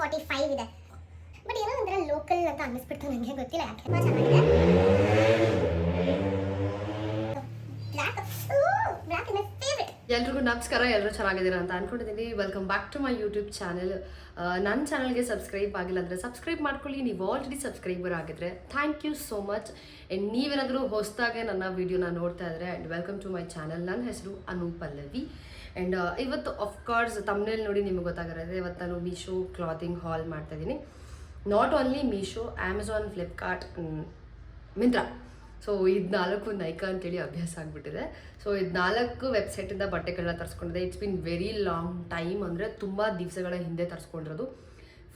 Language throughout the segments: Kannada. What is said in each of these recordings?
45 ಇದೆ. ಬಟ್ ಏನೋ ಒಂಥರ ಲೋಕಲ್ ಅಂತ ಅನ್ನಿಸ್ಬಿಡ್ತು, ನನಗೆ ಗೊತ್ತಿಲ್ಲ ಯಾಕೆ. ತುಂಬ ಚೆನ್ನಾಗಿದೆ. Black is my favourite. ಎಲ್ರಿಗೂ ನಮಸ್ಕಾರ. ಎಲ್ಲರೂ ಚೆನ್ನಾಗಿದ್ದೀರಾ ಅಂತ ಅನ್ಕೊಂಡಿದ್ದೀನಿ. Welcome back to my YouTube channel. ನನ್ನ ಚಾನಲ್ಗೆ ಸಬ್ಸ್ಕ್ರೈಬ್ ಆಗಿಲ್ಲ ಅಂದರೆ ಸಬ್ಸ್ಕ್ರೈಬ್ ಮಾಡ್ಕೊಳ್ಳಿ. ನೀವು ಆಲ್ರೆಡಿ ಸಬ್ಸ್ಕ್ರೈಬರ್ ಆಗಿದ್ರೆ thank you so much. And ನೀವೇನಾದರೂ ಹೊಸದಾಗೆ ನನ್ನ ವೀಡಿಯೋನ ನೋಡ್ತಾ ಇದ್ದರೆ and welcome to my channel. ನನ್ನ ಹೆಸರು ಅನು ಪಲ್ಲವಿ. ಆ್ಯಂಡ್ ಇವತ್ತು ಆಫ್ಕೋರ್ಸ್ ತಮ್ನೇಲಿ ನೋಡಿ ನಿಮಗೆ ಗೊತ್ತಾಗಿರುತ್ತೆ, ಇವತ್ತು ನಾನು ಮೀಶೋ ಕ್ಲಾತಿಂಗ್ ಹಾಲ್ ಮಾಡ್ತಾಯಿದ್ದೀನಿ. Not only Meesho, Amazon, Flipkart, Myntra. So ಇದು 4 ನೈಕಾ ಅಂತೇಳಿ ಅಭ್ಯಾಸ ಆಗಿಬಿಟ್ಟಿದೆ. ಸೊ ಇದು 4 ವೆಬ್ಸೈಟಿಂದ ಬಟ್ಟೆಗಳನ್ನ ತರಿಸ್ಕೊಂಡಿದೆ. It's been very long time, ಅಂದರೆ ತುಂಬ ದಿವಸಗಳ ಹಿಂದೆ ತರಿಸ್ಕೊಂಡಿರೋದು.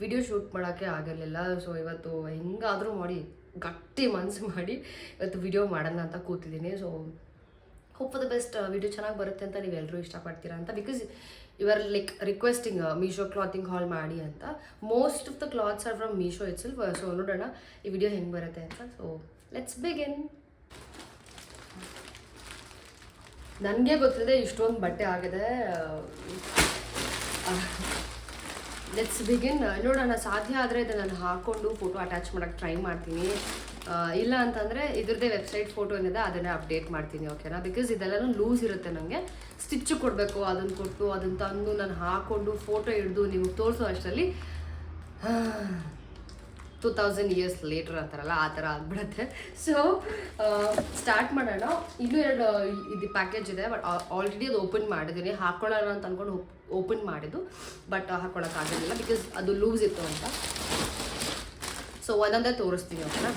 ವಿಡಿಯೋ ಶೂಟ್ ಮಾಡೋಕ್ಕೆ ಆಗಿರಲಿಲ್ಲ. ಸೊ ಇವತ್ತು ಹೆಂಗಾದರೂ ಮಾಡಿ ಗಟ್ಟಿ ಮನಸ್ಸು ಮಾಡಿ ಇವತ್ತು ವಿಡಿಯೋ ಮಾಡೋಣ ಅಂತ ಕೂತಿದ್ದೀನಿ. So hope for the best. Video ಚೆನ್ನಾಗಿ ಬರುತ್ತೆ ಅಂತ ನೀವೆಲ್ಲರೂ ಇಷ್ಟಪಡ್ತೀರಾ ಅಂತ, because you are like requesting Meesho clothing haul ಮಾಡಿ ಅಂತ. Most of the clothes are from Meesho itself. So ನೋಡೋಣ ಈ ವಿಡಿಯೋ ಹೆಂಗೆ ಬರುತ್ತೆ ಅಂತ. So let's begin. ನನಗೆ ಗೊತ್ತಿದೆ ಇಷ್ಟೊಂದು ಬಟ್ಟೆ ಆಗಿದೆ. Let's begin. ನೋಡೋಣ, ಸಾಧ್ಯ ಆದರೆ ಇದನ್ನು ನಾನು ಹಾಕ್ಕೊಂಡು ಫೋಟೋ ಅಟ್ಯಾಚ್ ಮಾಡೋಕ್ಕೆ ಟ್ರೈ ಮಾಡ್ತೀನಿ. ಇಲ್ಲ ಅಂತಂದರೆ ಇದ್ರದ್ದೇ ವೆಬ್ಸೈಟ್ ಫೋಟೋ ಏನಿದೆ ಅದನ್ನೇ ಅಪ್ಡೇಟ್ ಮಾಡ್ತೀನಿ, ಓಕೆನಾ? ಬಿಕಾಸ್ ಇದೆಲ್ಲನೂ ಲೂಸ್ ಇರುತ್ತೆ. ನನಗೆ ಸ್ಟಿಚ್ಚು ಕೊಡಬೇಕು, ಅದನ್ನು ಕೊಟ್ಟು ಅದನ್ನು ತಂದು ನಾನು ಹಾಕ್ಕೊಂಡು ಫೋಟೋ ಹಿಡಿದು ನಿಮಗೆ ತೋರಿಸೋ ಅಷ್ಟರಲ್ಲಿ 2000 years ಲೇಟರ್ ಅಂತಾರಲ್ಲ ಆ ಥರ ಆಗ್ಬಿಡುತ್ತೆ. ಸೊ ಸ್ಟಾರ್ಟ್ ಮಾಡೋಣ. ಇನ್ನೂ 2 ಇದು ಪ್ಯಾಕೇಜ್ ಇದೆ, ಬಟ್ ಆಲ್ರೆಡಿ ಅದು ಓಪನ್ ಮಾಡಿದ್ದೀನಿ. ಹಾಕ್ಕೊಳ್ಳೋಣ ಅಂತ ಅಂದ್ಕೊಂಡು ಓಪನ್ ಮಾಡಿದ್ದು, ಬಟ್ ಹಾಕ್ಕೊಳ್ಳೋಕ್ಕಾಗಲಿಲ್ಲ ಬಿಕಾಸ್ ಅದು ಲೂಸ್ ಇತ್ತು ಅಂತ. ಸೊ ಒಂದೊಂದೇ ತೋರಿಸ್ತೀನಿ, ಓಕೆನಾ?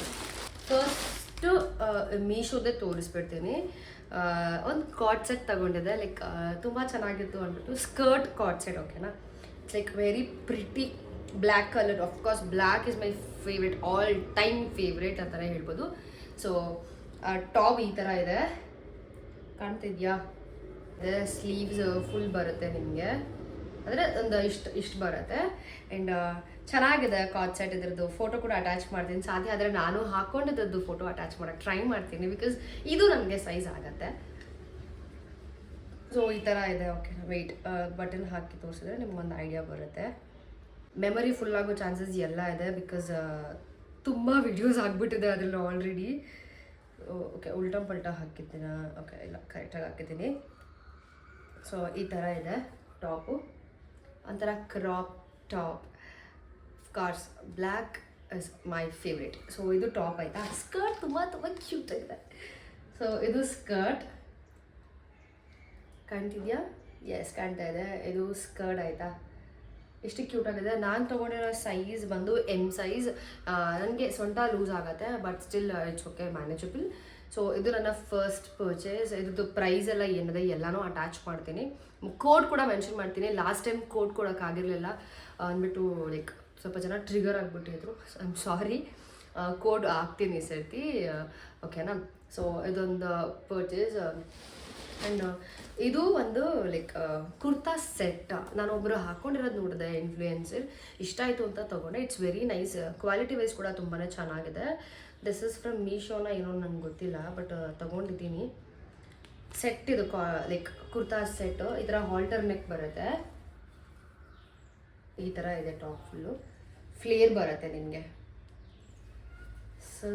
ಫಸ್ಟು ಮೀಶೋದೇ ತೋರಿಸ್ಬಿಡ್ತೀನಿ. ಒಂದು ಕಾರ್ಡ್ ಸೆಟ್ ತಗೊಂಡಿದ್ದೆ, ಲೈಕ್ ತುಂಬ ಚೆನ್ನಾಗಿತ್ತು ಅಂದ್ಬಿಟ್ಟು. ಸ್ಕರ್ಟ್ ಕಾರ್ಡ್ ಸೆಟ್, ಓಕೆನಾ? It's like very pretty black colour. Of course black is my favourite, all time favourite ಅಂತಲೇ ಹೇಳ್ಬೋದು. ಸೊ ಟಾಪ್ ಈ ಥರ ಇದೆ, ಕಾಣ್ತಿದ್ಯಾ? ಅದೇ ಸ್ಲೀವ್ಸ್ ಫುಲ್ ಬರುತ್ತೆ ನಿಮಗೆ, ಅಂದರೆ ಒಂದು ಇಷ್ಟು ಬರುತ್ತೆ. ಆ್ಯಂಡ್ ಚೆನ್ನಾಗಿದೆ ಕಾರ್ಡ್ ಸೆಟ್. ಇದ್ರದ್ದು ಫೋಟೋ ಕೂಡ ಅಟ್ಯಾಚ್ ಮಾಡ್ತೀನಿ. ಸಾಧ್ಯ ಆದರೆ ನಾನು ಹಾಕ್ಕೊಂಡಿದ್ದು ಫೋಟೋ ಅಟ್ಯಾಚ್ ಮಾಡೋಕ್ಕೆ ಟ್ರೈ ಮಾಡ್ತೀನಿ, ಬಿಕಾಸ್ ಇದು ನನಗೆ ಸೈಜ್ ಆಗುತ್ತೆ. ಸೊ ಈ ಥರ ಇದೆ, ಓಕೆ? ವೆಯ್ಟ್ ಬಟನ್ ಹಾಕಿ ತೋರಿಸಿದ್ರೆ ನಿಮ್ಗೊಂದು ಐಡಿಯಾ ಬರುತ್ತೆ. ಮೆಮೊರಿ ಫುಲ್ ಆಗೋ ಚಾನ್ಸಸ್ ಎಲ್ಲ ಇದೆ, ಬಿಕಾಸ್ ತುಂಬ ವಿಡಿಯೋಸ್ ಆಗಿಬಿಟ್ಟಿದೆ ಅದರಲ್ಲಿ ಆಲ್ರೆಡಿ. ಓಕೆ, ಉಲ್ಟಾ ಪಲ್ಟಾ ಹಾಕಿದ್ದೀನ? ಓಕೆ, ಇಲ್ಲ, ಕರೆಕ್ಟಾಗಿ ಹಾಕಿದ್ದೀನಿ. ಸೊ ಈ ಥರ ಇದೆ ಟಾಪು, ಒಂಥರ crop top. Cars black is my favourite. So ಇದು ಟಾಪ್ ಆಯಿತಾ. ಸ್ಕರ್ಟ್ ತುಂಬ ಕ್ಯೂಟ್ ಆಗಿದೆ. ಸೊ ಇದು ಸ್ಕರ್ಟ್ ಕಾಣ್ತಿದ್ಯಾ? ಎಸ್, ಕಾಣ್ತಾ ಇದೆ. ಇದು ಸ್ಕರ್ಟ್ ಆಯಿತಾ? ಎಷ್ಟು ಕ್ಯೂಟ್ ಆಗಿದೆ. ನಾನು ತೊಗೊಂಡಿರೋ ಸೈಜ್ ಬಂದು ಎಮ್ ಸೈಜ್. ನನಗೆ ಸೊಂಟ ಲೂಸ್ ಆಗುತ್ತೆ, but still it's okay, manageable. So ಇದು ನನ್ನ ಫಸ್ಟ್ ಪರ್ಚೇಸ್. ಇದ್ರದ್ದು ಪ್ರೈಸ್ ಎಲ್ಲ ಏನಿದೆ ಎಲ್ಲನೂ ಅಟ್ಯಾಚ್ ಮಾಡ್ತೀನಿ. ಕೋಡ್ ಕೂಡ ಮೆನ್ಷನ್ ಮಾಡ್ತೀನಿ. ಲಾಸ್ಟ್ ಟೈಮ್ ಕೋಡ್ ಕೊಡೋಕ್ಕಾಗಿರಲಿಲ್ಲ ಅಂದ್ಬಿಟ್ಟು ಲೈಕ್ ಸ್ವಲ್ಪ ಜನ ಟ್ರಿಗರ್ ಆಗಿಬಿಟ್ಟಿದ್ರು. I am sorry. ಕೋಡ್ ಹಾಕ್ತೀನಿ ಈ ಸರ್ತಿ, ಓಕೆನಾ? ಸೊ ಇದೊಂದು ಪರ್ಚೇಸ್. ಆ್ಯಂಡ್ ಇದು ಒಂದು ಲೈಕ್ ಕುರ್ತಾ ಸೆಟ್. ನಾನೊಬ್ಬರು ಹಾಕ್ಕೊಂಡಿರೋದು ನೋಡಿದೆ, ಇನ್ಫ್ಲೂಯೆನ್ಸರ್. ಇಷ್ಟ ಆಯಿತು ಅಂತ ತೊಗೊಂಡೆ. It's very nice. Quality wise ಕೂಡ ತುಂಬಾ ಚೆನ್ನಾಗಿದೆ. ದಿಸ್ ಇಸ್ ಫ್ರಮ್ ಮೀಶೋನ ಏನೋ ನನಗೆ ಗೊತ್ತಿಲ್ಲ, ಬಟ್ ತೊಗೊಂಡಿದ್ದೀನಿ. ಸೆಟ್ ಇದು ಲೈಕ್ ಕುರ್ತಾ ಸೆಟ್. ಈ ಥರ ಹಾಲ್ಟರ್ ನೆಕ್ ಬರುತ್ತೆ, ಈ ಥರ ಇದೆ. ಟಾಪ್ ಫುಲ್ಲು ಫ್ಲೇರ್ ಬರುತ್ತೆ ನಿಮಗೆ. ಸೊ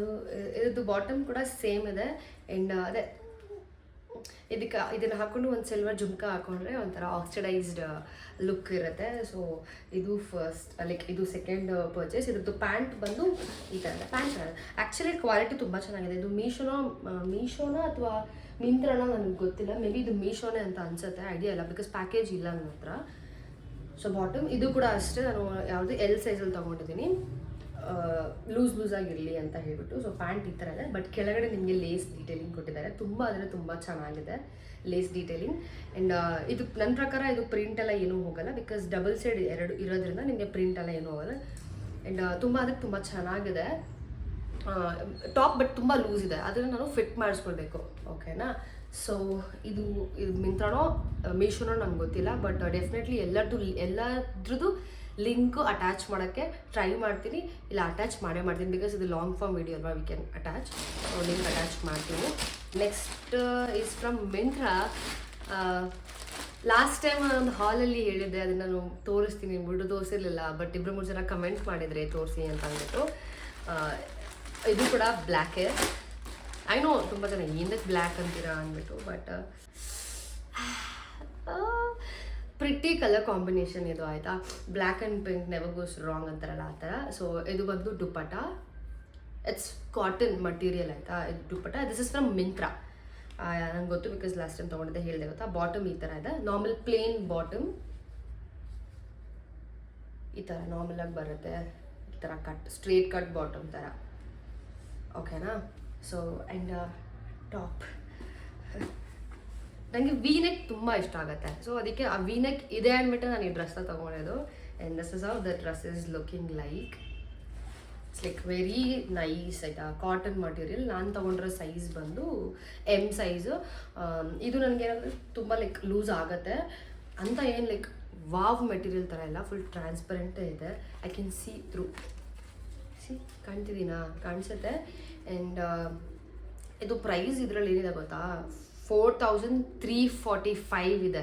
ಇದ್ರದ್ದು ಬಾಟಮ್ ಕೂಡ ಸೇಮ್ ಇದೆ. ಆ್ಯಂಡ್ ಅದೇ ಇದನ್ನು ಹಾಕ್ಕೊಂಡು ಒಂದು ಸಿಲ್ವರ್ ಜುಮ್ಕ ಹಾಕೊಂಡ್ರೆ ಒಂಥರ ಆಕ್ಸಿಡೈಸ್ಡ್ ಲುಕ್ ಇರುತ್ತೆ. ಸೊ ಇದು ಫಸ್ಟ್ ಲೈಕ್ ಇದು ಸೆಕೆಂಡ್ ಪರ್ಚೇಸ್. ಇದ್ರದ್ದು ಪ್ಯಾಂಟ್ ಬಂದು ಈ ಥರ ಇದೆ. ಪ್ಯಾಂಟ್ ಚೆನ್ನಾಗಿದೆ ಆ್ಯಕ್ಚುಲಿ, ಕ್ವಾಲಿಟಿ ತುಂಬ ಚೆನ್ನಾಗಿದೆ. ಇದು ಮೀಶೋನ ಅಥವಾ ಮಿಂತ್ರನ ನನಗೆ ಗೊತ್ತಿಲ್ಲ. ಮೇ ಬಿ ಇದು ಮೀಶೋನೇ ಅಂತ ಅನ್ಸುತ್ತೆ, ಐಡಿಯಾ ಇಲ್ಲ, ಬಿಕಾಸ್ ಪ್ಯಾಕೇಜ್ ಇಲ್ಲ ನನ್ನ ಹತ್ರ. ಸೊ ಬಾಟಮ್ ಇದು ಕೂಡ ಅಷ್ಟೇ, ನಾನು ಯಾವುದು ಎಲ್ ಸೈಜಲ್ಲಿ ತೊಗೊಂಡಿದ್ದೀನಿ, ಲೂಸ್ ಆಗಿರಲಿ ಅಂತ ಹೇಳ್ಬಿಟ್ಟು. ಸೊ ಪ್ಯಾಂಟ್ ಈ ಥರ ಇದೆ, ಬಟ್ ಕೆಳಗಡೆ ನಿಮಗೆ ಲೇಸ್ ಡೀಟೇಲಿಂಗ್ ಕೊಟ್ಟಿದ್ದಾರೆ. ತುಂಬ ಅಂದರೆ ತುಂಬ ಚೆನ್ನಾಗಿದೆ ಲೇಸ್ ಡೀಟೇಲಿಂಗ್. ಆ್ಯಂಡ್ ಇದು ನನ್ನ ಪ್ರಕಾರ ಇದು ಪ್ರಿಂಟ್ ಎಲ್ಲ ಏನೂ ಹೋಗಲ್ಲ, ಬಿಕಾಸ್ ಡಬಲ್ ಸೈಡ್ 2 ಇರೋದ್ರಿಂದ ನಿಮಗೆ ಪ್ರಿಂಟ್ ಎಲ್ಲ ಏನೂ ಹೋಗಲ್ಲ. ಆ್ಯಂಡ್ ತುಂಬ ಅಂದರೆ ತುಂಬ ಚೆನ್ನಾಗಿದೆ ಟಾಪ್, ಬಟ್ ತುಂಬ ಲೂಸ್ ಇದೆ. ಅದನ್ನು ನಾನು ಫಿಟ್ ಮಾಡಿಸ್ಕೊಳ್ಬೇಕು, ಓಕೆನಾ? ಸೊ ಇದು ಮಿಂತ್ರಾನೋ ಮೀಶೋನೋ ನಂಗೆ ಗೊತ್ತಿಲ್ಲ, ಬಟ್ ಡೆಫಿನೆಟ್ಲಿ ಎಲ್ಲದ್ರದ್ದು ಲಿಂಕು ಅಟ್ಯಾಚ್ ಮಾಡೋಕ್ಕೆ ಟ್ರೈ ಮಾಡ್ತೀನಿ. ಇಲ್ಲ ಅಟ್ಯಾಚ್ ಮಾಡ್ತೀನಿ, ಬಿಕಾಸ್ ಇದು ಲಾಂಗ್ ಫಾರ್ಮ್ ವಿಡಿಯೋ ಅಲ್ವಾ, we can attach. So link attach ಮಾಡ್ತೀನಿ. Next is from Myntra. Last time ಒಂದು ಹಾಲಲ್ಲಿ ಹೇಳಿದ್ದೆ, ಅದನ್ನ ನಾನು ತೋರಿಸ್ತೀನಿ ಅಂದ್ಬಿಟ್ಟು ತೋರಿಸಿರ್ಲಿಲ್ಲ. ಬಟ್ 2-3 ಜನ ಕಮೆಂಟ್ ಮಾಡಿದ್ರೆ ತೋರಿಸಿ ಅಂತ ಅಂದ್ಬಿಟ್ಟು. ಇದು ಕೂಡ ಬ್ಲ್ಯಾಕೇ. ಐ ನೋ ತುಂಬ ಜನ ಏನಕ್ಕೆ ಬ್ಲ್ಯಾಕ್ ಅಂತೀರಾ ಅಂದ್ಬಿಟ್ಟು, ಬಟ್ ಪ್ರಿಟಿ ಕಲರ್ ಕಾಂಬಿನೇಷನ್ ಇದು ಆಯಿತಾ. Black and pink never goes wrong ಅಂತಾರಲ್ಲ ಆ ಥರ. ಸೊ ಇದು ಬಂದು ದುಪ್ಪಟ. ಇಟ್ಸ್ ಕಾಟನ್ ಮಟೀರಿಯಲ್ ಆಯಿತಾ. ಇದು dupatta. This is from Myntra. ನಂಗೆ ಗೊತ್ತು, ಬಿಕಾಸ್ ಲಾಸ್ಟ್ ಟೈಮ್ ತೊಗೊಂಡಿದ್ದೆ, ಹೇಳಿದೆ ಗೊತ್ತಾ. ಬಾಟಮ್ ಈ ಥರ ಇದೆ, ನಾರ್ಮಲ್ ಪ್ಲೇನ್ ಬಾಟಮ್ ಈ ಥರ ನಾರ್ಮಲಾಗಿ ಬರುತ್ತೆ. ಈ ಥರ ಕಟ್, ಸ್ಟ್ರೇಟ್ ಕಟ್ ಬಾಟಮ್ ಥರ, ಓಕೆನಾ. ಸೊ ಆ್ಯಂಡ್ ಟಾಪ್ ನನಗೆ ವಿ ನೆಕ್ ತುಂಬ ಇಷ್ಟ ಆಗುತ್ತೆ. ಸೊ ಅದಕ್ಕೆ ಆ ವಿ ನೆಕ್ ಇದೆ ಅಂದ್ಬಿಟ್ಟು ನಾನು ಈ ಡ್ರೆಸ್ನ ತೊಗೊಂಡಿದ್ದು. And this is how the dress is looking like. It's like very nice ಆಯಿತಾ. Cotton material. ನಾನು ತೊಗೊಂಡಿರೋ ಸೈಜ್ ಬಂದು ಎಮ್ ಸೈಜು. ಇದು ನನಗೆ ತುಂಬ ಲೈಕ್ ಲೂಸ್ ಆಗುತ್ತೆ ಅಂತ ಏನು ಲೈಕ್ ವಾವ್ ಮೆಟೀರಿಯಲ್ ಥರ ಇಲ್ಲ, ಫುಲ್ ಟ್ರಾನ್ಸ್ಪರೆಂಟೇ ಇದೆ. I can see through. ಕಾಣ್ತಿದ್ದೀನಾ? ಕಾಣಿಸುತ್ತೆ. ಆ್ಯಂಡ್ ಇದು ಪ್ರೈಸ್ ಇದರಲ್ಲಿ ಏನಿದೆ ಗೊತ್ತಾ, 4345 ಇದೆ.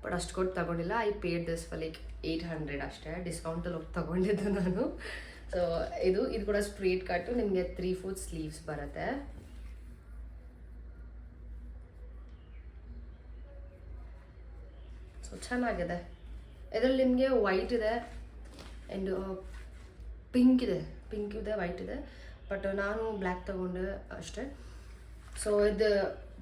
ಬಟ್ ಅಷ್ಟು ಕೊಟ್ಟು ತಗೊಂಡಿಲ್ಲ. I paid this for like 800 ಅಷ್ಟೇ. ಡಿಸ್ಕೌಂಟಲ್ಲಿ ಹೋಗಿ ತೊಗೊಂಡಿದ್ದು ನಾನು. ಸೊ ಇದು ಕೂಡ ಸ್ಟ್ರೇಟ್ ಕಟ್ಟು. ನಿಮಗೆ 3/4 ಸ್ಲೀವ್ಸ್ ಬರುತ್ತೆ. ಸೊ ಚೆನ್ನಾಗಿದೆ. ಇದರಲ್ಲಿ ನಿಮಗೆ ವೈಟ್ ಇದೆ ಆ್ಯಂಡ್ ಪಿಂಕ್ ಇದೆ, ವೈಟ್ ಇದೆ. ಬಟ್ ನಾನು ಬ್ಲ್ಯಾಕ್ ತೊಗೊಂಡೆ ಅಷ್ಟೇ. ಸೊ ಇದು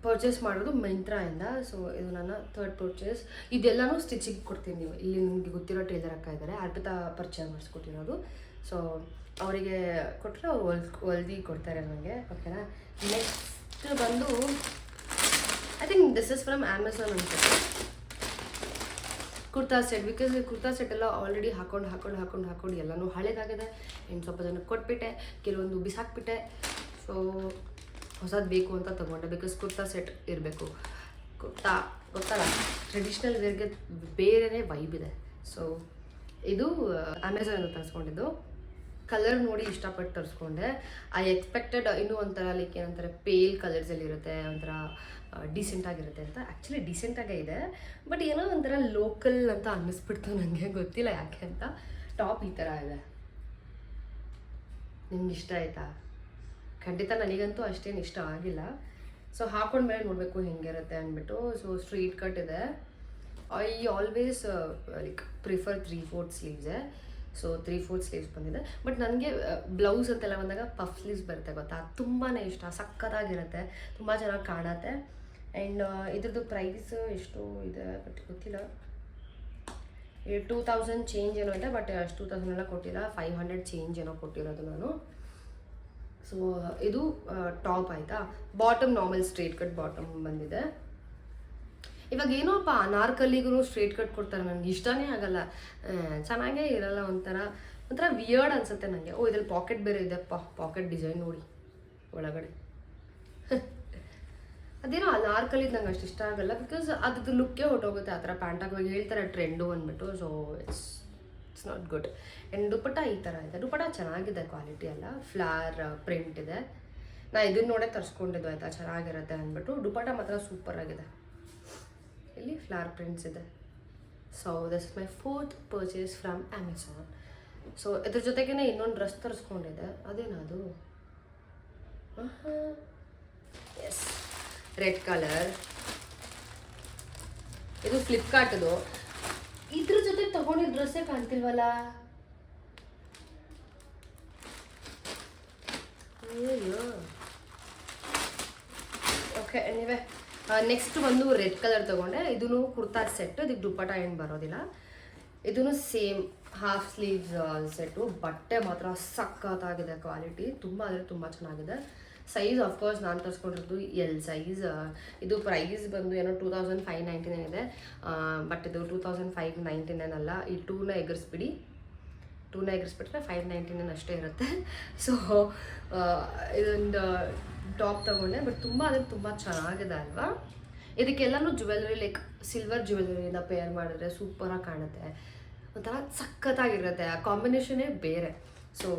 ಪರ್ಚೇಸ್ ಮಾಡೋದು ಮಿಂತ್ರಾಯಿಂದ. ಸೊ ಇದು ನನ್ನ 3rd ಪರ್ಚೇಸ್. ಇದೆಲ್ಲನೂ ಸ್ಟಿಚಿಂಗ್ ಕೊಡ್ತೀನಿ. ನೀವು ಇಲ್ಲಿ ನಿಮಗೆ ಗೊತ್ತಿರೋ ಟೈಲರ್ ಅಕ್ಕ ಇದ್ದಾರೆ, ಅರ್ಪಿತಾ ಪರ್ಚೇಸ್ ಮಾಡಿಸ್ಕೊಟ್ಟಿರೋದು. ಸೊ ಅವರಿಗೆ ಕೊಟ್ಟರೆ ಅವ್ರು ಹೊಲ್ದಿ ಕೊಡ್ತಾರೆ ನನಗೆ, ಓಕೆನಾ. ನೆಕ್ಸ್ಟ್ ಬಂದು I think this is from Amazon ಅಂತ kurta set. Because kurta set ಎಲ್ಲ ಆಲ್ರೆಡಿ ಹಾಕೊಂಡು ಎಲ್ಲನೂ ಹಳೇದಾಗಿದೆ. ಇನ್ನು ಸ್ವಲ್ಪ ಜನಕ್ಕೆ ಕೊಟ್ಬಿಟ್ಟೆ, ಕೆಲವೊಂದು ಬಿಸಾಕ್ಬಿಟ್ಟೆ. ಸೊ ಹೊಸದು ಬೇಕು ಅಂತ ತೊಗೊಂಡೆ. ಬಿಕಾಸ್ ಕುರ್ತಾ ಸೆಟ್ ಇರಬೇಕು. ಕುರ್ತಾ ಗೊತ್ತಲ್ಲ, ಟ್ರೆಡಿಷ್ನಲ್ ವೇರ್ಗೆ ಬೇರೆಯೇ ವೈಬ್ ಇದೆ. ಸೊ ಇದು ಅಮೆಝಾನಿಂದ ತರಿಸ್ಕೊಂಡಿದ್ದು. ಕಲರ್ ನೋಡಿ ಇಷ್ಟಪಟ್ಟು ತರಿಸ್ಕೊಂಡೆ. ಐ ಎಕ್ಸ್ಪೆಕ್ಟೆಡ್ ಇನ್ನೂ ಒಂಥರ ಲೈಕ್ ಏನಂತಾರೆ ಪೇಲ್ ಕಲರ್ಸಲ್ಲಿ ಇರುತ್ತೆ, ಒಂಥರ ಡೀಸೆಂಟಾಗಿರುತ್ತೆ ಅಂತ. ಆ್ಯಕ್ಚುಲಿ ಡೀಸೆಂಟಾಗೇ ಇದೆ, ಬಟ್ ಏನೋ ಒಂಥರ ಲೋಕಲ್ ಅಂತ ಅನ್ನಿಸ್ಬಿಡ್ತು ನನಗೆ, ಗೊತ್ತಿಲ್ಲ ಯಾಕೆ ಅಂತ. ಟಾಪ್ ಈ ಥರ ಇದೆ. ನಿಮ್ಗೆ ಇಷ್ಟ ಆಯಿತಾ? ಖಂಡಿತ ನನಗಂತೂ ಅಷ್ಟೇನು ಇಷ್ಟ ಆಗಿಲ್ಲ. ಸೊ ಹಾಕೊಂಡ್ಮೇಲೆ ನೋಡಬೇಕು ಹೆಂಗಿರುತ್ತೆ ಅಂದ್ಬಿಟ್ಟು. ಸೊ ಸ್ಟ್ರೀಟ್ ಕಟ್ ಇದೆ. ಐ ಆಲ್ವೇಸ್ ಲೈಕ್ ಪ್ರಿಫರ್ 3/4 ಸ್ಲೀವ್ಸೇ. ಸೊ 3/4 ಸ್ಲೀವ್ಸ್ ಬಂದಿದೆ. ಬಟ್ ನನಗೆ ಬ್ಲೌಸ್ ಅಂತೆಲ್ಲ ಬಂದಾಗ ಪಫ್ ಸ್ಲೀವ್ಸ್ ಬರುತ್ತೆ ಗೊತ್ತಾ, ತುಂಬಾ ಇಷ್ಟ. ಸಕ್ಕತ್ತಾಗಿರುತ್ತೆ, ತುಂಬ ಚೆನ್ನಾಗಿ ಕಾಣುತ್ತೆ. ಆ್ಯಂಡ್ ಇದ್ರದ್ದು ಪ್ರೈಸ್ ಎಷ್ಟು ಇದೆ ಬಟ್ ಗೊತ್ತಿಲ್ಲ. 2000 ಚೇಂಜ್ ಏನೋ ಇದೆ, ಬಟ್ ಅಷ್ಟು 2000 ಎಲ್ಲ ಕೊಟ್ಟಿಲ್ಲ. 500 ಚೇಂಜ್ ಏನೋ ಕೊಟ್ಟಿರೋದು ನಾನು. ಸೊ ಇದು ಟಾಪ್ ಆಯಿತಾ. Bottom normal straight cut bottom ಬಂದಿದೆ. ಇವಾಗ ಏನೋಪ್ಪ ಅನಾರ್ಕಲಿಗೂ ಸ್ಟ್ರೇಟ್ ಕಟ್ ಕೊಡ್ತಾರೆ, ನನಗೆ ಇಷ್ಟನೇ ಆಗಲ್ಲ, ಚೆನ್ನಾಗೇ ಇರಲ್ಲ. ಒಂಥರ ವಿಯರ್ಡ್ ಅನಿಸುತ್ತೆ ನನಗೆ. ಓ ಇದ್ರಲ್ಲಿ ಪಾಕೆಟ್ ಬೇರೆ ಇದೆಪ್ಪ, ಪಾಕೆಟ್ ಡಿಸೈನ್ ನೋಡಿ ಒಳಗಡೆ. ಅದೇನೋ ಅನಾರ್ಕಲಿದು ನಂಗೆ ಅಷ್ಟು ಇಷ್ಟ ಆಗಲ್ಲ. ಬಿಕಾಸ್ ಅದ್ರದ್ದು ಲುಕ್ಕೇ ಹೊಟ್ಟೋಗುತ್ತೆ ಆ ಥರ ಪ್ಯಾಂಟ್ ಹಾಕುವಾಗ. ಹೇಳ್ತಾರೆ ಟ್ರೆಂಡು ಅಂದ್ಬಿಟ್ಟು. So it's not good. And dupatta ಈ ಥರ ಇದೆ. ದುಪ್ಪಟ ಚೆನ್ನಾಗಿದೆ, ಕ್ವಾಲಿಟಿ ಎಲ್ಲ. ಫ್ಲವರ್ ಪ್ರಿಂಟ್ ಇದೆ. ನಾ ಇದನ್ನ ನೋಡೇ ತರಿಸ್ಕೊಂಡಿದ್ದು ಆಯಿತಾ, ಚೆನ್ನಾಗಿರುತ್ತೆ ಅಂದ್ಬಿಟ್ಟು. ದುಪ್ಪಟ ಮಾತ್ರ ಸೂಪರ್ ಆಗಿದೆ. ಇಲ್ಲಿ ಫ್ಲವರ್ ಪ್ರಿಂಟ್ಸ್ ಇದೆ. So this is my 4th purchase from Amazon. So ಇದ್ರ ಜೊತೆಗೇ ಇನ್ನೊಂದು ಡ್ರೆಸ್ ತರಿಸ್ಕೊಂಡಿದ್ದೆ. ಅದೇನದು? Yes, red colour. ಇದು ಫ್ಲಿಪ್ಕಾರ್ಟ್ದು. ಇದ್ರ ಜೊತೆ ತಗೊಂಡಿದ್ದ ಡ್ರೆಸ್ಸೇ ಕಾಣ್ತಿಲ್ವಲ್ಲ. ಅಯ್ಯೋ. ಓಕೆ, ಎನಿವೆ ನೆಕ್ಸ್ಟ್ ಬಂದು ರೆಡ್ ಕಲರ್ ತೊಗೊಂಡೆ. ಇದೂ ಕುರ್ತಾ ಸೆಟ್. ಇದಕ್ಕೆ ದುಪ್ಪಟ ಏನು ಬರೋದಿಲ್ಲ. ಇದೂ ಸೇಮ್ ಹಾಫ್ ಸ್ಲೀವ್ಸ್ ಸೆಟ್ಟು. ಬಟ್ಟೆ ಮಾತ್ರ ಸಕ್ಕತ್ತಾಗಿದೆ, ಕ್ವಾಲಿಟಿ ತುಂಬ ಅಂದರೆ ತುಂಬ ಚೆನ್ನಾಗಿದೆ. ಸೈಜ್ ಆಫ್ಕೋರ್ಸ್ ನಾನು ತರಿಸ್ಕೊಂಡಿರೋದು ಎಲ್ ಸೈಜ್. ಇದು ಪ್ರೈಸ್ ಬಂದು ಏನೋ 2599 ಇದೆ. ಬಟ್ ಇದು 2599 ಅಲ್ಲ. ಈ 2ನ ಎಗರಿಸ್ಬಿಡಿ. 2ನ ಎಗರಿಸ್ಬಿಟ್ರೆ 599 ಅಷ್ಟೇ ಇರುತ್ತೆ. ಸೊ ಇದೊಂದು ಟಾಪ್ ತೊಗೊಂಡೆ. ಬಟ್ ತುಂಬ ಅಂದರೆ ತುಂಬ ಚೆನ್ನಾಗಿದೆ ಅಲ್ವಾ. ಇದಕ್ಕೆಲ್ಲನೂ ಜ್ಯುವೆಲ್ರಿ ಲೈಕ್ ಸಿಲ್ವರ್ ಜ್ಯುವೆಲ್ರಿಯಿಂದ ಪೇರ್ ಮಾಡಿದ್ರೆ ಸೂಪರಾಗಿ ಕಾಣುತ್ತೆ. ಒಂಥರ ಸಖತ್ತಾಗಿರುತ್ತೆ. ಆ ಕಾಂಬಿನೇಷನ್ನೇ ಬೇರೆ. ಸೊ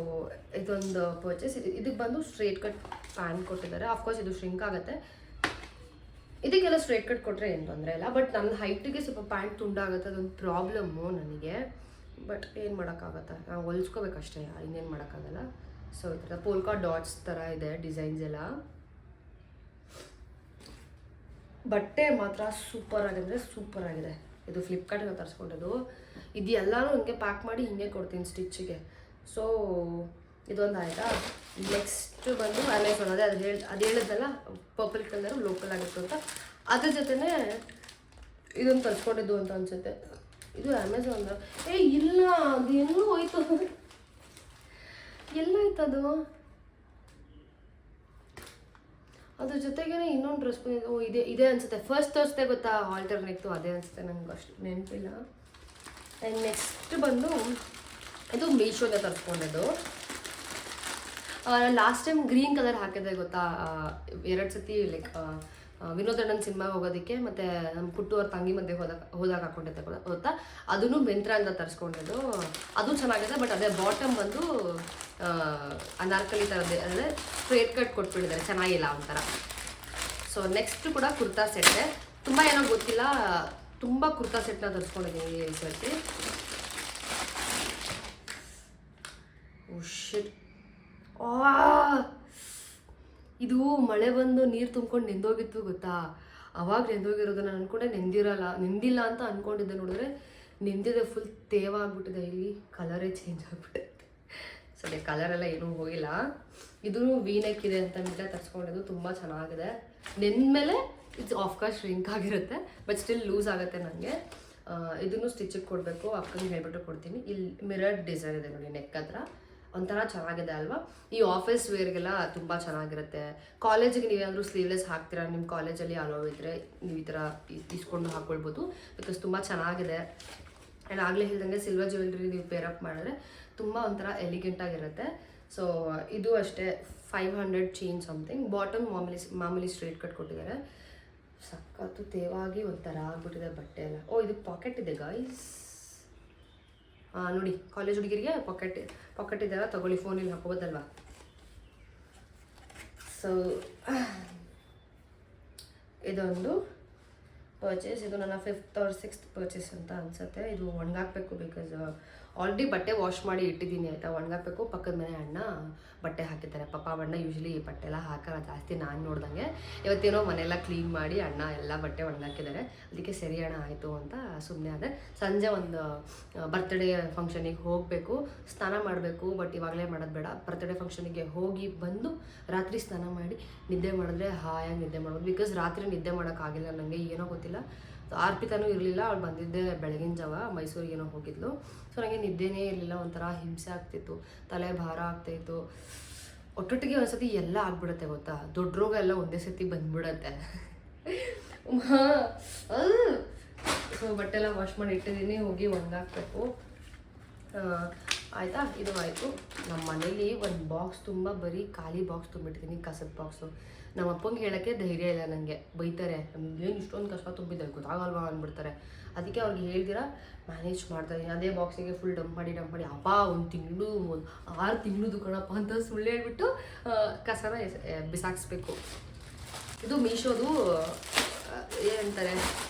ಇದೊಂದು ಪರ್ಚೇಸ್. ಇದಕ್ಕೆ ಬಂದು ಸ್ಟ್ರೇಟ್ ಕಟ್ ಪ್ಯಾಂಟ್ ಕೊಟ್ಟಿದ್ದಾರೆ. ಆಫ್ಕೋರ್ಸ್ ಇದು ಶ್ರಿಂಕ್ ಆಗುತ್ತೆ. ಇದಕ್ಕೆಲ್ಲ ಸ್ಟ್ರೇಟ್ ಕಟ್ ಕೊಟ್ಟರೆ ಏನು ತೊಂದರೆ ಇಲ್ಲ, ಬಟ್ ನನ್ನ ಹೈಟಿಗೆ ಸ್ವಲ್ಪ ಪ್ಯಾಂಟ್ ತುಂಡಾಗುತ್ತೆ, ಅದೊಂದು ಪ್ರಾಬ್ಲಮ್ಮು ನನಗೆ. ಬಟ್ ಏನು ಮಾಡೋಕ್ಕಾಗತ್ತೆ, ನಾವು ಹೊಲಿಸ್ಕೋಬೇಕಷ್ಟೇ, ಇನ್ನೇನು ಮಾಡೋಕ್ಕಾಗಲ್ಲ. ಸೊ ಈ ಥರ ಪೋಲ್ಕಾ ಡಾಟ್ಸ್ ಥರ ಇದೆ ಡಿಸೈನ್ಸ್ ಎಲ್ಲ. ಬಟ್ಟೆ ಮಾತ್ರ ಸೂಪರ್ ಆಗಿದೆ ಅಂದರೆ ಸೂಪರ್ ಆಗಿದೆ. ಇದು ಫ್ಲಿಪ್ಕಾರ್ಟಿಂದ ತರಿಸ್ಕೊಂಡಿದ್ದು. ಇದು ಎಲ್ಲನೂ ಹಿಂಗೆ ಪ್ಯಾಕ್ ಮಾಡಿ ಹಿಂಗೆ ಕೊಡ್ತೀನಿ ಸ್ಟಿಚ್ಚಿಗೆ. ಸೊ ಇದೊಂದು ಆಯಿತಾ. ನೆಕ್ಸ್ಟ್ ಬಂದು ಅಮೆಝಾನ್, ಅದು ಹೇಳಿದ್ನಲ್ಲ ಪರ್ಪಲ್ ಕಲರ್ ಲೋಕಲ್ ಆಗಿತ್ತು ಅಂತ, ಅದ್ರ ಜೊತೆನೇ ಇದೊಂದು ತರಿಸ್ಕೊಂಡಿದ್ದು ಅಂತ ಅನಿಸುತ್ತೆ. ಇದು ಅಮೆಝಾನ್. ಇಲ್ಲ, ಅದು ಎಲ್ಲೂ ಹೋಯ್ತು, ಎಲ್ಲೋಯ್ತು ಅದು. ಅದ್ರ ಜೊತೆಗೇ ಇನ್ನೊಂದು ಡ್ರೆಸ್ ಬಂದಿದ್ದು. ಇದೆ ಅನಿಸುತ್ತೆ, ಫಸ್ಟ್ ತೋರಿಸ್ದೆ ಗೊತ್ತಾ ಆಲ್ಟರ್ನೇಟಿವ್, ಅದೇ ಅನಿಸುತ್ತೆ, ನಂಗೆ ಅಷ್ಟು ನೆನಪಿಲ್ಲ. ಆ್ಯಂಡ್ ನೆಕ್ಸ್ಟ್ ಬಂದು ಇದು ಮೀಶೋದ ತರಿಸ್ಕೊಂಡಿದ್ದು. ನಾನು ಲಾಸ್ಟ್ ಟೈಮ್ ಗ್ರೀನ್ ಕಲರ್ ಹಾಕಿದ್ದೆ ಗೊತ್ತಾ, 2 ಸತಿ ಲೈಕ್ ವಿನೋದ್ ಅಣ್ಣನ ಸಿನಿಮಾಗೆ ಹೋಗೋದಕ್ಕೆ, ಮತ್ತು ನಮ್ಮ ಪುಟ್ಟು ಅವ್ರ ತಂಗಿ ಮಧ್ಯೆ ಹೋದಾಗ ಹಾಕ್ಕೊಂಡಿದ್ದೆ ಗೊತ್ತಾ, ಅದನ್ನು ಮೆಂತ್ರ ಅಂತ ತರಿಸ್ಕೊಂಡಿದ್ದು. ಅದು ಚೆನ್ನಾಗಿದೆ, ಬಟ್ ಅದೇ ಬಾಟಮ್ ಬಂದು ಅನಾರ್ಕಲಿ ಥರದ್ದೇ, ಅಂದರೆ ಸ್ಟ್ರೇಟ್ ಕಟ್ ಕೊಟ್ಬಿಟ್ಟಿದ್ದಾರೆ, ಚೆನ್ನಾಗಿಲ್ಲ ಒಂಥರ. ಸೊ ನೆಕ್ಸ್ಟ್ ಕೂಡ ಕುರ್ತಾ ಸೆಟ್ಟೆ, ತುಂಬ ಏನೋ ಗೊತ್ತಿಲ್ಲ, ತುಂಬ ಕುರ್ತಾ ಸೆಟ್ನ ತರಿಸ್ಕೊಂಡಿದ್ದೀನಿ ಈ ಸರ್ತಿ. ಶಿಟ್, ಇದು ಮಳೆ ಬಂದು ನೀರು ತುಂಬ್ಕೊಂಡು ನೆಂದೋಗಿತ್ತು ಗೊತ್ತಾ, ಅವಾಗ ನೆಂದೋಗಿರೋದು. ನಾನು ಅಂದ್ಕೊಂಡೆ ನೆಂದಿಲ್ಲ ಅಂತ ಅಂದ್ಕೊಂಡಿದ್ದೆ, ನೋಡಿದ್ರೆ ನೆಂದಿದೆ, ಫುಲ್ ತೇವ ಆಗ್ಬಿಟ್ಟಿದೆ. ಇಲ್ಲಿ ಕಲರೇ ಚೇಂಜ್ ಆಗ್ಬಿಟ್ಟೈತೆ. ಸದ್ಯ ಕಲರೆಲ್ಲ ಏನೂ ಹೋಗಿಲ್ಲ. ಇದು ವೀನೆಕ್ ಇದೆ ಅಂತ ಮೇಲೆ ತರಿಸ್ಕೊಂಡಿದ್ದು, ತುಂಬ ಚೆನ್ನಾಗಿದೆ. ನೆಂದಮೇಲೆ ಇದು ಆಫ್ಕೋರ್ಸ್ ಶ್ರಿಂಕ್ ಆಗಿರುತ್ತೆ, ಬಟ್ ಸ್ಟಿಲ್ ಲೂಸ್ ಆಗುತ್ತೆ ನನಗೆ. ಇದನ್ನು ಸ್ಟಿಚಿಗೆ ಕೊಡಬೇಕು, ಅಕ್ಕಂಗೆ ಹೇಳ್ಬಿಟ್ಟು ಕೊಡ್ತೀನಿ. ಇಲ್ಲಿ ಮಿರರ್ ಡಿಸೈನ್ ಇದೆ ನೋಡಿ ನೆಕ್ ಹತ್ರ, ಒಂಥರ ಚೆನ್ನಾಗಿದೆ ಅಲ್ವಾ. ಈ ಆಫೀಸ್ ವೇರ್ಗೆಲ್ಲ ತುಂಬ ಚೆನ್ನಾಗಿರುತ್ತೆ. ಕಾಲೇಜಿಗೆ ನೀವೇನಾದರೂ ಸ್ಲೀವ್ಲೆಸ್ ಹಾಕ್ತೀರಾ, ನಿಮ್ಮ ಕಾಲೇಜಲ್ಲಿ ಅಲೋ ಇದ್ದರೆ ನೀವು ಈ ಥರ ಇಸ್ಕೊಂಡು ಹಾಕ್ಕೊಳ್ಬೋದು, ಬಿಕಾಸ್ ತುಂಬ ಚೆನ್ನಾಗಿದೆ. ಆ್ಯಂಡ್ ಆಗಲೇ ಹೇಳ್ದಂಗೆ ಸಿಲ್ವರ್ ಜ್ಯುವೆಲ್ರಿ ನೀವು ಪೇರಪ್ ಮಾಡಿದ್ರೆ ತುಂಬ ಒಂಥರ ಎಲಿಗೆಂಟಾಗಿರುತ್ತೆ. ಸೊ ಇದು ಅಷ್ಟೇ 500 ಚೇಂಜ್ ಸಮಥಿಂಗ್. ಬಾಟಮ್ ಮಾಮೂಲಿ ಸ್ಟ್ರೇಟ್ ಕಟ್ ಕೊಟ್ಟಿದ್ದಾರೆ. ಸಖತ್ತು ತೇವಾಗಿ ಒಂಥರ ಆಗ್ಬಿಟ್ಟಿದೆ ಬಟ್ಟೆ ಎಲ್ಲ. ಇದು ಪಾಕೆಟ್ ಇದೆ ಗಾಯ್ಸ್, ನೋಡಿ ಕಾಲೇಜ್ ಹುಡುಗಿರಿಗೆ ಪಾಕೆಟ್ ಇದೆಲ್ಲ ತಗೊಳ್ಳಿ, ಫೋನಲ್ಲಿ ಹಾಕೋಬೋದಲ್ವಾ. ಸೊ ಇದೊಂದು ಪರ್ಚೇಸ್, ಇದು ನನ್ನ 5th or 6th ಪರ್ಚೇಸ್ ಅಂತ ಅನಿಸುತ್ತೆ. ಇದು ಒಣಗಾಕಬೇಕು, ಬಿಕಾಸ್ ಆಲ್ರೆಡಿ ಬಟ್ಟೆ ವಾಶ್ ಮಾಡಿ ಇಟ್ಟಿದ್ದೀನಿ ಆಯಿತಾ, ಒಣಗಾಕಬೇಕು. ಪಕ್ಕದ ಮನೆ ಅಣ್ಣ ಬಟ್ಟೆ ಹಾಕಿದ್ದಾರೆ, ಪಾಪ ಅಣ್ಣ ಯೂಶ್ವಲಿ ಬಟ್ಟೆ ಎಲ್ಲ ಹಾಕಲ್ಲ ಜಾಸ್ತಿ, ನಾನು ನೋಡ್ದಂಗೆ. ಇವತ್ತೇನೋ ಮನೆಯೆಲ್ಲ ಕ್ಲೀನ್ ಮಾಡಿ ಅಣ್ಣ ಎಲ್ಲ ಬಟ್ಟೆ ಒಣಗಾಕಿದ್ದಾರೆ, ಅದಕ್ಕೆ ಸರಿ ಅಣ್ಣ ಆಯಿತು ಅಂತ ಸುಮ್ಮನೆ ಆದೆ. ಸಂಜೆ ಒಂದು ಬರ್ತ್ಡೇ ಫಂಕ್ಷನಿಗೆ ಹೋಗಬೇಕು, ಸ್ನಾನ ಮಾಡಬೇಕು, ಬಟ್ ಇವಾಗಲೇ ಮಾಡೋದು ಬೇಡ. ಬರ್ತ್ಡೇ ಫಂಕ್ಷನಿಗೆ ಹೋಗಿ ಬಂದು ರಾತ್ರಿ ಸ್ನಾನ ಮಾಡಿ ನಿದ್ದೆ ಮಾಡಿದ್ರೆ ಹಾಯಾಗಿ ನಿದ್ದೆ ಮಾಡೋದು, ಬಿಕಾಸ್ ರಾತ್ರಿ ನಿದ್ದೆ ಮಾಡೋಕ್ಕಾಗಿಲ್ಲ ನನಗೆ, ಏನೋ ಗೊತ್ತಿಲ್ಲ. ಅರ್ಪಿತಾನೂ ಇರಲಿಲ್ಲ, ಅವಳು ಬಂದಿದ್ದೆ ಬೆಳಗಿನ ಜಾವ, ಮೈಸೂರಿಗೆ ಏನೋ ಹೋಗಿದ್ಲು. ಸೊ ನನಗೆ ನಿದ್ದೆನೇ ಇರಲಿಲ್ಲ, ಒಂಥರ ಹಿಂಸೆ ಆಗ್ತಿತ್ತು, ತಲೆ ಭಾರ ಆಗ್ತಾಯಿತ್ತು. ಒಟ್ಟೊಟ್ಟಿಗೆ ಒಂದ್ಸತಿ ಎಲ್ಲ ಆಗ್ಬಿಡುತ್ತೆ ಗೊತ್ತಾ, ದೊಡ್ಡ ರೋಗ ಎಲ್ಲ ಒಂದೇ ಸತಿ ಬಂದ್ಬಿಡತ್ತೆ. ಸೊ ಬಟ್ಟೆ ಎಲ್ಲ ವಾಶ್ ಮಾಡಿ ಇಟ್ಟಿದ್ದೀನಿ, ಹೋಗಿ ಒಣಗಾಕಬೇಕು ಆಯಿತಾ. ಇದು ಆಯಿತು. ನಮ್ಮ ಮನೇಲಿ ಒಂದು ಬಾಕ್ಸ್ ತುಂಬ ಬರೀ ಖಾಲಿ ಬಾಕ್ಸ್ ತುಂಬಿಟ್ಟಿದ್ದೀನಿ, ಕಸದ ಬಾಕ್ಸು. ನಮ್ಮ ಅಪ್ಪಂಗೆ ಹೇಳೋಕ್ಕೆ ಧೈರ್ಯ ಇಲ್ಲ ನನಗೆ, ಬೈತಾರೆ, ನಮಗೇನು ಇಷ್ಟೊಂದು ಕಸ ತುಂಬಿದೆ ಗೊತ್ತಾಗಲ್ವಾ ಅಂದ್ಬಿಡ್ತಾರೆ. ಅದಕ್ಕೆ ಅವ್ರಿಗೆ ಹೇಳ್ದಿರ ಮ್ಯಾನೇಜ್ ಮಾಡ್ತಾರೆ. ಅದೇ ಬಾಕ್ಸಿಗೆ ಫುಲ್ ಡಂಪ್ ಮಾಡಿ ಅಪ್ಪ 1 ತಿಂಗಳು 6 ತಿಂಗಳದು ಕಣಪ್ಪ ಅಂತ ಸುಳ್ಳು ಹೇಳ್ಬಿಟ್ಟು ಕಸನ ಬಿಸಾಕಿಸ್ಬೇಕು. ಇದು ಮೀಶೋದು ಏನಂತಾರೆ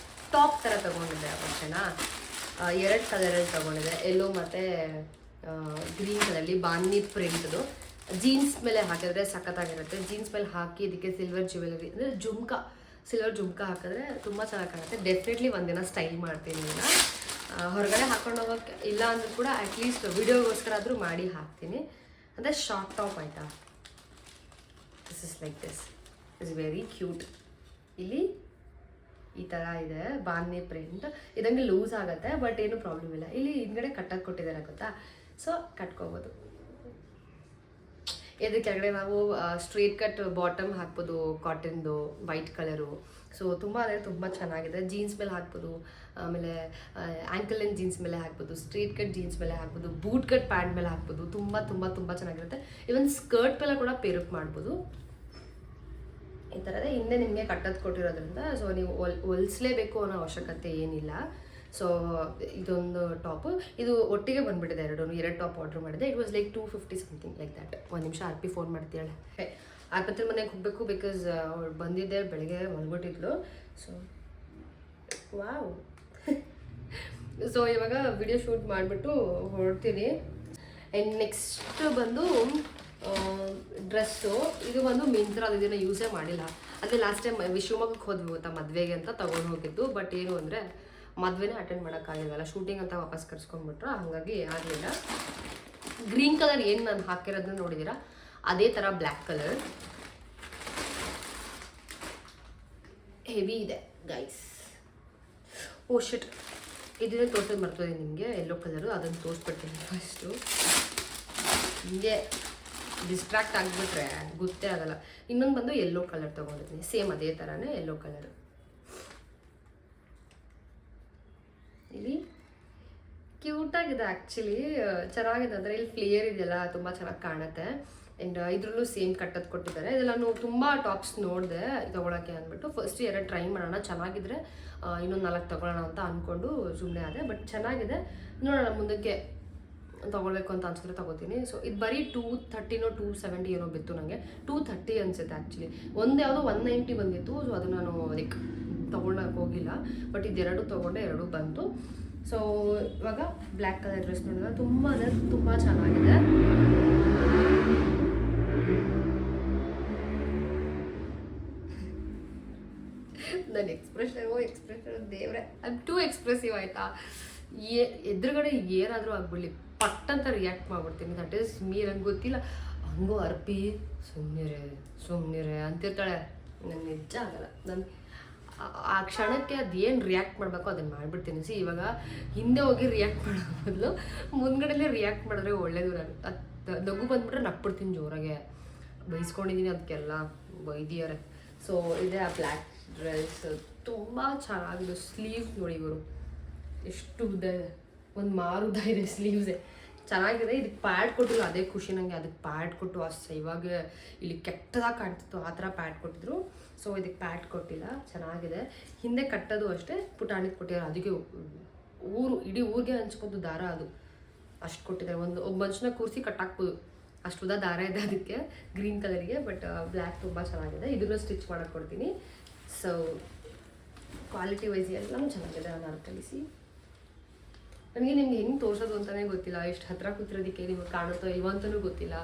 ಟಾಪ್ ಥರ ತೊಗೊಂಡಿದ್ದೆ ಅಷ್ಟೇನ, 2 ಕಲರಲ್ಲಿ ತೊಗೊಂಡಿದ್ದೆ, ಎಲ್ಲೋ ಮತ್ತು ಗ್ರೀನ್ ಕಲರಲ್ಲಿ ಬಾಂದಿ ಪ್ರಿಂಟ್ದು. ಜೀನ್ಸ್ ಮೇಲೆ ಹಾಕಿದ್ರೆ ಸಖತ್ತಾಗಿರುತ್ತೆ. ಜೀನ್ಸ್ ಮೇಲೆ ಹಾಕಿ ಇದಕ್ಕೆ ಸಿಲ್ವರ್ ಜ್ಯುವೆಲರಿ ಅಂದರೆ ಸಿಲ್ವರ್ ಜುಮ್ಕಾ ಹಾಕಿದ್ರೆ ತುಂಬ ಚೆನ್ನಾಗಿ ಕಾಣುತ್ತೆ. ಡೆಫಿನೆಟ್ಲಿ ಒಂದಿನ ಸ್ಟೈಲ್ ಮಾಡ್ತೀನಿ ಇದನ್ನು, ಹೊರಗಡೆ ಹಾಕೊಂಡು ಹೋಗೋಕ್ಕೆ ಇಲ್ಲ ಅಂದರೂ ಕೂಡ ಅಟ್ಲೀಸ್ಟ್ ವಿಡಿಯೋಗೋಸ್ಕರ ಆದರೂ ಮಾಡಿ ಹಾಕ್ತೀನಿ. ಅಂದರೆ ಶಾರ್ಟ್ ಟಾಪ್ ಆಯಿತಾ, this is like this is very cute. ಇಲ್ಲಿ ಈ ಥರ ಇದೆ ಬಾಂದಿ ಪ್ರಿಂಟ್, ಇದಂಗೆ ಲೂಸ್ ಆಗುತ್ತೆ, ಬಟ್ ಏನು ಪ್ರಾಬ್ಲಮ್ ಇಲ್ಲ. ಇಲ್ಲಿ ಹಿಂದ್ಗಡೆ ಕಟ್ಟಕ್ಕೆ ಕೊಟ್ಟಿದ್ದಾರೆ ಗೊತ್ತಾ, ಸೊ ಕಟ್ಕೋಬೋದು. ಇದ್ರ ಕೆಳಗಡೆ ನಾವು ಸ್ಟ್ರೇಟ್ ಕಟ್ ಬಾಟಮ್ ಹಾಕ್ಬೋದು, ಕಾಟನ್ದು ವೈಟ್ ಕಲರು. ಸೊ ತುಂಬ ಅಂದರೆ ತುಂಬ ಚೆನ್ನಾಗಿದೆ. ಜೀನ್ಸ್ ಮೇಲೆ ಹಾಕ್ಬೋದು, ಆಮೇಲೆ ಆ್ಯಂಕಲ್ ಲೆಂತ್ ಜೀನ್ಸ್ ಮೇಲೆ ಹಾಕ್ಬೋದು, ಸ್ಟ್ರೇಟ್ ಕಟ್ ಜೀನ್ಸ್ ಮೇಲೆ ಹಾಕ್ಬೋದು, ಬೂಟ್ ಕಟ್ ಪ್ಯಾಂಟ್ ಮೇಲೆ ಹಾಕ್ಬೋದು. ತುಂಬ ತುಂಬ ತುಂಬ ಚೆನ್ನಾಗಿರುತ್ತೆ. ಇವನ್ ಸ್ಕರ್ಟ್ ಮೇಲೆ ಕೂಡ ಪೇರಪ್ ಮಾಡ್ಬೋದು. ಈ ಥರದ ಹಿಂದೆ ನಿಮಗೆ ಕಟ್ಟೋದು ಕೊಟ್ಟಿರೋದ್ರಿಂದ ಸೊ ನೀವು ಹೊಲಿಸ್ಲೇಬೇಕು ಅನ್ನೋ ಅವಶ್ಯಕತೆ ಏನಿಲ್ಲ. ಸೊ ಇದೊಂದು ಟಾಪು, ಇದು ಒಟ್ಟಿಗೆ ಬಂದುಬಿಟ್ಟಿದೆ, 2 ಟಾಪ್ ಆರ್ಡ್ರ್ ಮಾಡಿದೆ. It was like 250 something like that. 1 ನಿಮಿಷ ಫೋನ್ ಮಾಡ್ತೀಳೆ. ಆಸ್ಪತ್ರೆ ಮನೆಗೆ ಹೋಗಬೇಕು ಬಿಕಾಸ್ ಅವಳು ಬಂದಿದ್ದೆ ಬೆಳಗ್ಗೆ ಮಲ್ಬಿಟ್ಟಿದ್ಲು. ಸೊ ವಾವ್ ಸೊ ಇವಾಗ ವಿಡಿಯೋ ಶೂಟ್ ಮಾಡಿಬಿಟ್ಟು ಹೊರಡ್ತೀನಿ. ಆ್ಯಂಡ್ ನೆಕ್ಸ್ಟ್ ಬಂದು ಡ್ರೆಸ್ಸು. ಇದು ಬಂದು ಮಿಂತ್ರ, ಇದನ್ನು ಯೂಸೇ ಮಾಡಿಲ್ಲ. ಅದೇ ಲಾಸ್ಟ್ ಟೈಮ್ ಶಿವಮೊಗ್ಗಕ್ಕೆ ಹೋದ್ವಿ ಗೊತ್ತಾ ಮದುವೆಗೆ ಅಂತ ತೊಗೊಂಡು ಹೋಗಿದ್ದು. ಬಟ್ ಏನು ಅಂದರೆ ಮದುವೆನೇ ಅಟೆಂಡ್ ಮಾಡೋಕ್ಕಾಗಿಲ್ವಲ್ಲ, ಶೂಟಿಂಗ್ ಅಂತ ವಾಪಸ್ ಕರ್ಸ್ಕೊಂಡ್ಬಿಟ್ರು, ಹಾಗಾಗಿ ಆಗಲಿಲ್ಲ. ಗ್ರೀನ್ ಕಲರ್ ಏನು ನಾನು ಹಾಕಿರೋದನ್ನ ನೋಡಿದ್ದೀರಾ, ಅದೇ ಥರ ಬ್ಲ್ಯಾಕ್ ಕಲರ್ ಹೆವಿ ಇದೆ ಗೈಸ್. ಓ ಶಿಟ್, ಇದನ್ನೇ ತೋರ್ಸೋದು ಮರ್ತೋದೆ ನಿಮಗೆ, ಯೆಲ್ಲೋ ಕಲರು. ಅದನ್ನು ತೋರಿಸ್ಬಿಡ್ತೀನಿ ಫಸ್ಟು. ಹಿಂಗೆ ಡಿಸ್ಟ್ರಾಕ್ಟ್ ಆಗಿಬಿಟ್ರೆ ಗೊತ್ತೇ ಆಗಲ್ಲ. ಇನ್ನೊಂದು ಬಂದು ಯೆಲ್ಲೋ ಕಲರ್ ತೊಗೊಂಡಿದ್ದೀನಿ, ಸೇಮ್ ಅದೇ ಥರನೇ ಯೆಲ್ಲೋ ಕಲರ್. ಇಲ್ಲಿ ಕ್ಯೂಟಾಗಿದೆ ಆ್ಯಕ್ಚುಲಿ, ಚೆನ್ನಾಗಿದೆ. ಅಂದರೆ ಇಲ್ಲಿ ಫ್ಲೇಯರ್ ಇದೆಯಲ್ಲ ತುಂಬ ಚೆನ್ನಾಗಿ ಕಾಣುತ್ತೆ. ಆ್ಯಂಡ್ ಇದರಲ್ಲೂ ಸೇಮ್ ಕಟ್ಟೋದು ಕೊಟ್ಟಿದ್ದಾರೆ. ಇದೆಲ್ಲ ನಾನು ತುಂಬ ಟಾಪ್ಸ್ ನೋಡಿದೆ ತೊಗೊಳಕ್ಕೆ ಅಂದ್ಬಿಟ್ಟು. ಫಸ್ಟ್ 2 ಟ್ರೈ ಮಾಡೋಣ, ಚೆನ್ನಾಗಿದ್ರೆ ಇನ್ನೊಂದು 4 ತೊಗೊಳ್ಳೋಣ ಅಂತ ಅಂದ್ಕೊಂಡು ಸುಮ್ಮನೆ ಆದೆ. ಬಟ್ ಚೆನ್ನಾಗಿದೆ, ನೋಡೋಣ ಮುಂದಕ್ಕೆ ತೊಗೊಳ್ಬೇಕು ಅಂತ ಅನ್ಸಿದ್ರೆ ತೊಗೋತೀನಿ. ಸೊ ಇದು ಬರೀ 230 270 ಏನೋ ಬಿತ್ತು ನನಗೆ, 230 ಅನಿಸುತ್ತೆ ಆ್ಯಕ್ಚುಲಿ. ಒಂದು ಯಾವುದೋ 190 ಬಂದಿತ್ತು. ಸೊ ಅದು ನಾನು ಲೈಕ್ ತೊಗೊಳಕ್ಕೆ ಹೋಗಿಲ್ಲ. ಬಟ್ ಇದೆರಡು ತೊಗೊಂಡೆ, 2 ಬಂತು. ಸೊ ಇವಾಗ ಬ್ಲ್ಯಾಕ್ ಕಲರ್ ಡ್ರೆಸ್ ನೋಡಿದ್ರೆ ತುಂಬ ಅಂದರೆ ತುಂಬ ಚೆನ್ನಾಗಿದೆ. ನನ್ನ ಎಕ್ಸ್ಪ್ರೆಷನ್ ದೇವ್ರೆ, ಅದು ಟೂ ಎಕ್ಸ್ಪ್ರೆಸಿವ್ ಆಯಿತಾ. ಎದುರುಗಡೆ ಏನಾದರೂ ಆಗ್ಬಿಡ್ಲಿ ಪಟ್ ಅಂತ ರಿಯಾಕ್ಟ್ ಮಾಡ್ಬಿಡ್ತೀನಿ. That is me. ನಂಗೆ ಗೊತ್ತಿಲ್ಲ, ಹಂಗೋ ಅರ್ಪಿ ಸುಮ್ಮನಿರೆ ಅಂತಿರ್ತಾಳೆ. ನನಗೆ ನಿಜ ಆಗಲ್ಲ. ನಾನು ಆ ಕ್ಷಣಕ್ಕೆ ಅದೇನು ರಿಯಾಕ್ಟ್ ಮಾಡಬೇಕು ಅದನ್ನು ಮಾಡಿಬಿಡ್ತೀನಿ. ಇವಾಗ ಹಿಂದೆ ಹೋಗಿ ರಿಯಾಕ್ಟ್ ಮಾಡೋ ಬದಲು ಮುಂದ್ಗಡೆಲೇ ರಿಯಾಕ್ಟ್ ಮಾಡಿದ್ರೆ ಒಳ್ಳೇದು. ನಾನು ಅದು ನಗು ಬಂದುಬಿಟ್ರೆ ನಕ್ಬಿಡ್ತೀನಿ ಜೋರಾಗೆ. ಬೈಸ್ಕೊಂಡಿದ್ದೀನಿ ಅದಕ್ಕೆಲ್ಲ ಬೈದಿಯಾರೆ. ಸೊ ಇದೆ ಆ ಬ್ಲ್ಯಾಕ್ ಡ್ರೆಸ್, ತುಂಬ ಚೆನ್ನಾಗಿದೆ. ಸ್ಲೀವ್ಸ್ ನೋಡಿ ಇವರು ಎಷ್ಟು ಉದ್ದ ಇದೆ, ಒಂದು ಮಾರುದ್ದ ಇದೆ ಸ್ಲೀವ್ಸೇ, ಚೆನ್ನಾಗಿದೆ. ಇದಕ್ಕೆ ಪ್ಯಾಡ್ ಕೊಟ್ಟಿಲ್ಲ, ಅದೇ ಖುಷಿ ನನಗೆ. ಅದಕ್ಕೆ ಪ್ಯಾಡ್ ಕೊಟ್ಟು ಇವಾಗ ಇಲ್ಲಿ ಕೆಟ್ಟದಾಗಿ ಕಾಣ್ತಿತ್ತು, ಆ ಥರ ಪ್ಯಾಡ್ ಕೊಟ್ಟಿದ್ರು. ಸೊ ಇದಕ್ಕೆ ಪ್ಯಾಡ್ ಕೊಟ್ಟಿಲ್ಲ, ಚೆನ್ನಾಗಿದೆ. ಹಿಂದೆ ಕಟ್ಟೋದು ಅಷ್ಟೇ ಪುಟಾಣಿಗೆ ಕೊಟ್ಟಿದ್ದಾರೆ. ಅದಕ್ಕೆ ಇಡೀ ಊರಿಗೆ ಹಂಚ್ಕೊಂಡು ದಾರ ಅದು ಅಷ್ಟು ಕೊಟ್ಟಿದ್ದಾರೆ. ಒಬ್ಬ ಮನುಷ್ಯನ ಕೂರಿಸಿ ಕಟ್ಟಾಕ್ಬೋದು, ಅಷ್ಟು ಉದ್ದ ದಾರ ಇದೆ ಅದಕ್ಕೆ, ಗ್ರೀನ್ ಕಲರ್ಗೆ. ಬಟ್ ಬ್ಲ್ಯಾಕ್ ತುಂಬ ಚೆನ್ನಾಗಿದೆ. ಇದನ್ನು ಸ್ಟಿಚ್ ಮಾಡೋಕ್ಕೆ ಕೊಡ್ತೀನಿ. ಸೊ ಕ್ವಾಲಿಟಿ ವೈಸ್ ಎಲ್ಲನೂ ಚೆನ್ನಾಗಿದೆ. ನಾನು ಕಲಿಸಿ ನನಗೆ ನಿಮ್ಗೆ ಹೆಂಗೆ ತೋರಿಸೋದು ಅಂತಲೇ ಗೊತ್ತಿಲ್ಲ. ಎಷ್ಟು ಹತ್ರ ಕೂತಿರೋದಕ್ಕೆ ನಿಮಗೆ ಕಾಣುತ್ತೋ ಇವಂತನೂ ಗೊತ್ತಿಲ್ಲ.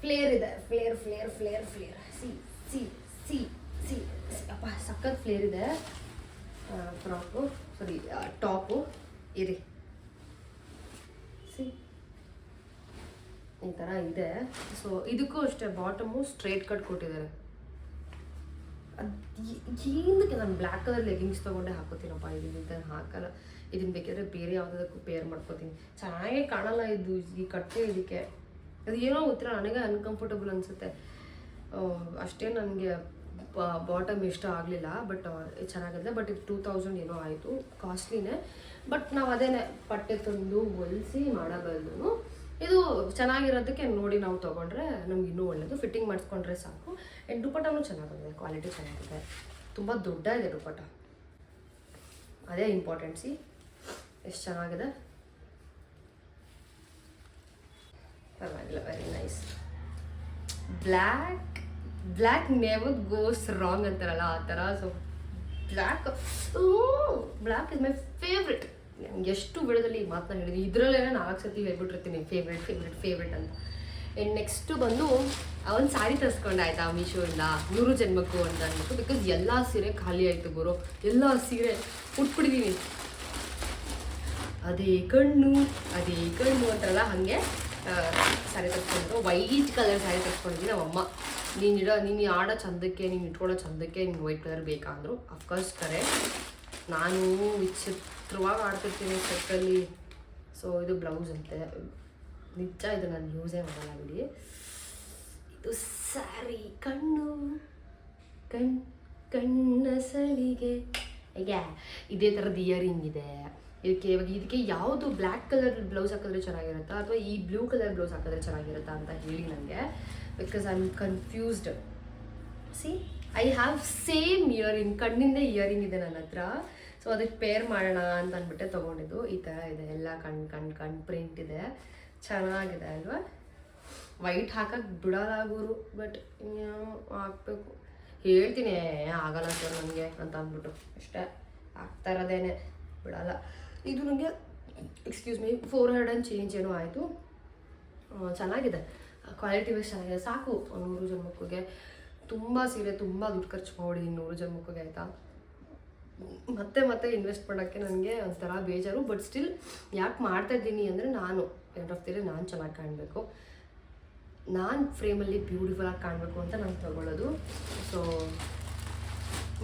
ಫ್ಲೇರ್ ಇದೆ, flare C C C C ಅಪ್ಪ ಸಖತ್ ಫ್ಲೇರ್ ಇದೆ. ಫ್ರಾಕು ಟಾಪು ಇರಿ ಸಿ ಈ ಥರ ಇದೆ. ಸೊ ಇದಕ್ಕೂ ಅಷ್ಟೇ ಬಾಟಮು ಸ್ಟ್ರೇಟ್ ಕಟ್ ಕೊಟ್ಟಿದ್ದಾರೆ. ಅದು ಏನಕ್ಕೆ ನಾನು ಬ್ಲ್ಯಾಕ್ ಕಲರ್ ಲೆಗಿಂಗ್ಸ್ ತೊಗೊಂಡೆ ಹಾಕೋತೀನಪ್ಪ, ಇದನ್ನು ಹಾಕಲ್ಲ. ಇದನ್ನು ಬೇಕಾದ್ರೆ ಬೇರೆ ಯಾವುದಕ್ಕೂ ಪೇರ್ ಮಾಡ್ಕೋತೀನಿ. ಚೆನ್ನಾಗೇ ಕಾಣಲ್ಲ ಇದು ಈ ಕಟ್ಟೆ. ಇದಕ್ಕೆ ಅದು ಏನೋ ಗೊತ್ತಿಲ್ಲ, ನನಗೆ ಅನ್ಕಂಫರ್ಟಬಲ್ ಅನಿಸುತ್ತೆ ಅಷ್ಟೇ. ನನಗೆ ಬಾಟಮ್ ಇಷ್ಟ ಆಗಲಿಲ್ಲ. ಬಟ್ ಚೆನ್ನಾಗಿದೆ. ಬಟ್ ಇದು 2000 ಏನೋ ಆಯಿತು, ಕಾಸ್ಟ್ಲಿನೇ. ಬಟ್ ನಾವು ಅದೇನೆ ಪಟ್ಟೆ ತಂದು ಹೊಲಿಸಿ ಮಾಡಬಲ್ಲು. ಇದು ಚೆನ್ನಾಗಿರೋದಕ್ಕೆ ನೋಡಿ ನಾವು ತೊಗೊಂಡ್ರೆ ನಮ್ಗೆ ಇನ್ನೂ ಒಳ್ಳೆಯದು. ಫಿಟ್ಟಿಂಗ್ ಮಾಡಿಸ್ಕೊಂಡ್ರೆ ಸಾಕು. ಆ್ಯಂಡ್ ದುಪ್ಪಟ್ಟನೂ ಚೆನ್ನಾಗಿದೆ, ಕ್ವಾಲಿಟಿ ಚೆನ್ನಾಗಿದೆ. ತುಂಬ ದೊಡ್ಡ ಇದೆ ದುಪ್ಪಟ್ಟ, ಅದೇ ಇಂಪಾರ್ಟೆಂಟ್. ಸಿ ಎಷ್ಟು ಚೆನ್ನಾಗಿದೆ, ಪರವಾಗಿಲ್ಲ, very nice. Black never goes wrong ಅಂತಾರಲ್ಲ ಆ ಥರ. So black is my favourite. ಎಷ್ಟು ವಿಡಿಯೋದಲ್ಲಿ ಈ ಮಾತನ್ನ ಹೇಳಿದ್ದೀನಿ, ಇದರಲ್ಲೇ 4 ಸತಿ ಹೇಳ್ಬಿಟ್ಟಿರ್ತೀನಿ ಫೇವ್ರೆಟ್ ಅಂತ. ಆ್ಯಂಡ್ ನೆಕ್ಸ್ಟು ಬಂದು ಒಂದು ಸಾರಿ ತರಿಸ್ಕೊಂಡೆ ಆಯಿತಾ ಮೀಶೋಯಿಂದ, 100 ಜನ್ಮಕ್ಕೂ ಅಂತ ಅಂದ್ಬಿಟ್ಟು. ಬಿಕಾಸ್ ಎಲ್ಲ ಸೀರೆ ಖಾಲಿ ಆಯಿತು ಗುರು, ಎಲ್ಲ ಸೀರೆ ಉಟ್ಬಿಟ್ಟಿದ್ದೀನಿ. ಅದೇ ಕಣ್ಣು ಅಂತಾರಲ್ಲ ಹಾಗೆ ಸ್ಯಾರಿ ತರಿಸ್ಕೊಂಡ್ರು. ವೈಟ್ ಕಲರ್ ಸ್ಯಾರಿ ತರಿಸ್ಕೊಂಡಿದ್ದೀನಿ. ನಮ್ಮಮ್ಮ ನೀನು ಆಡೋ ಚಂದಕ್ಕೆ, ನೀನು ಇಟ್ಕೊಳ್ಳೋ ಚಂದಕ್ಕೆ ನಿಮ್ಗೆ ವೈಟ್ ಕಲರ್ ಬೇಕಾ ಅಂದರು. ಅಫ್ಕೋರ್ಸ್ ಕರೆಕ್ಟ್, ನಾನು ವಿಚಿತ್ರವಾಗಿ ಆಡ್ತಿರ್ತೀನಿ ಸೆಟ್ಟಲ್ಲಿ. ಸೊ ಇದು ಬ್ಲೌಸ್ ಅಂತೆ, ನಿಜ ಇದು ನಾನು ಯೂಸೇ ಮಾಡಲ್ಲ ಬಿಡಿ. ಇದು ಸ್ಯಾರಿ ಕಣ್ಣ ಸಲಿಗೆ ಹೇಗೆ ಇದೇ ಥರದ್ದು ಇಯರಿಂಗ್ ಇದೆ. ಇದಕ್ಕೆ ಯಾವುದು ಬ್ಲ್ಯಾಕ್ ಕಲರ್ ಬ್ಲೌಸ್ ಹಾಕಿದ್ರೆ ಚೆನ್ನಾಗಿರುತ್ತಾ ಅಥವಾ ಈ ಬ್ಲೂ ಕಲರ್ ಬ್ಲೌಸ್ ಹಾಕಿದ್ರೆ ಚೆನ್ನಾಗಿರುತ್ತಾ ಅಂತ ಹೇಳಿ ನನಗೆ. Because I am confused. See I have same earring, ಕಣ್ಣಿಂದ ಇಯರಿಂಗ್ ಇದೆ ನನ್ನ ಹತ್ರ. ಸೊ ಅದಕ್ಕೆ ಪೇರ್ ಮಾಡೋಣ ಅಂತ ಅಂದ್ಬಿಟ್ಟೆ ತೊಗೊಂಡಿದ್ದು. ಈ ಥರ ಇದೆ, ಎಲ್ಲ ಕಣ್ ಪ್ರಿಂಟ್ ಇದೆ, ಚೆನ್ನಾಗಿದೆ ಅಲ್ವಾ. ವೈಟ್ ಹಾಕಕ್ಕೆ ಬಿಡಲ್ಲ ಗುರು, ಬಟ್ ಹಾಕ್ಬೇಕು. ಹೇಳ್ತೀನಿ ಆಗಲ್ಲ ಸರ್ ನನಗೆ ಅಂತ ಅಂದ್ಬಿಟ್ಟು ಅಷ್ಟೇ, ಆಗ್ತಾ ಇರೋದೇನೆ, ಬಿಡಲ್ಲ. ಇದು ನನಗೆ ಎಕ್ಸ್ಕ್ಯೂಸ್ ಮೀ 400 ಆ್ಯಂಡ್ ಚೇಂಜ್ ಏನೋ ಆಯಿತು. ಚೆನ್ನಾಗಿದೆ, ಕ್ವಾಲಿಟಿ ವೈಸ್ ಚೆನ್ನಾಗಿದೆ. ಸಾಕು 100 ಜನ್ಮಕ್ಕಿಗೆ. ತುಂಬ ಸೀರೆ ತುಂಬ ದುಡ್ಡು ಖರ್ಚು ಮಾಡಿ 100 ಜನ್ಮಕ್ಕಿಗೆ ಆಯಿತಾ. ಮತ್ತೆ ಇನ್ವೆಸ್ಟ್ ಮಾಡೋಕ್ಕೆ ನನಗೆ ಒಂಥರ ಬೇಜಾರು. ಬಟ್ ಸ್ಟಿಲ್ ಯಾಕೆ ಮಾಡ್ತಾಯಿದ್ದೀನಿ ಅಂದರೆ ನಾನು ಎಂಡ್ ಆಫ್ ದಿ ಡೇ ನಾನು ಚೆನ್ನಾಗಿ ಕಾಣಬೇಕು, ನಾನು ಫ್ರೇಮಲ್ಲಿ ಬ್ಯೂಟಿಫುಲ್ಲಾಗಿ ಕಾಣಬೇಕು ಅಂತ ನಾನು ತೊಗೊಳ್ಳೋದು. ಸೊ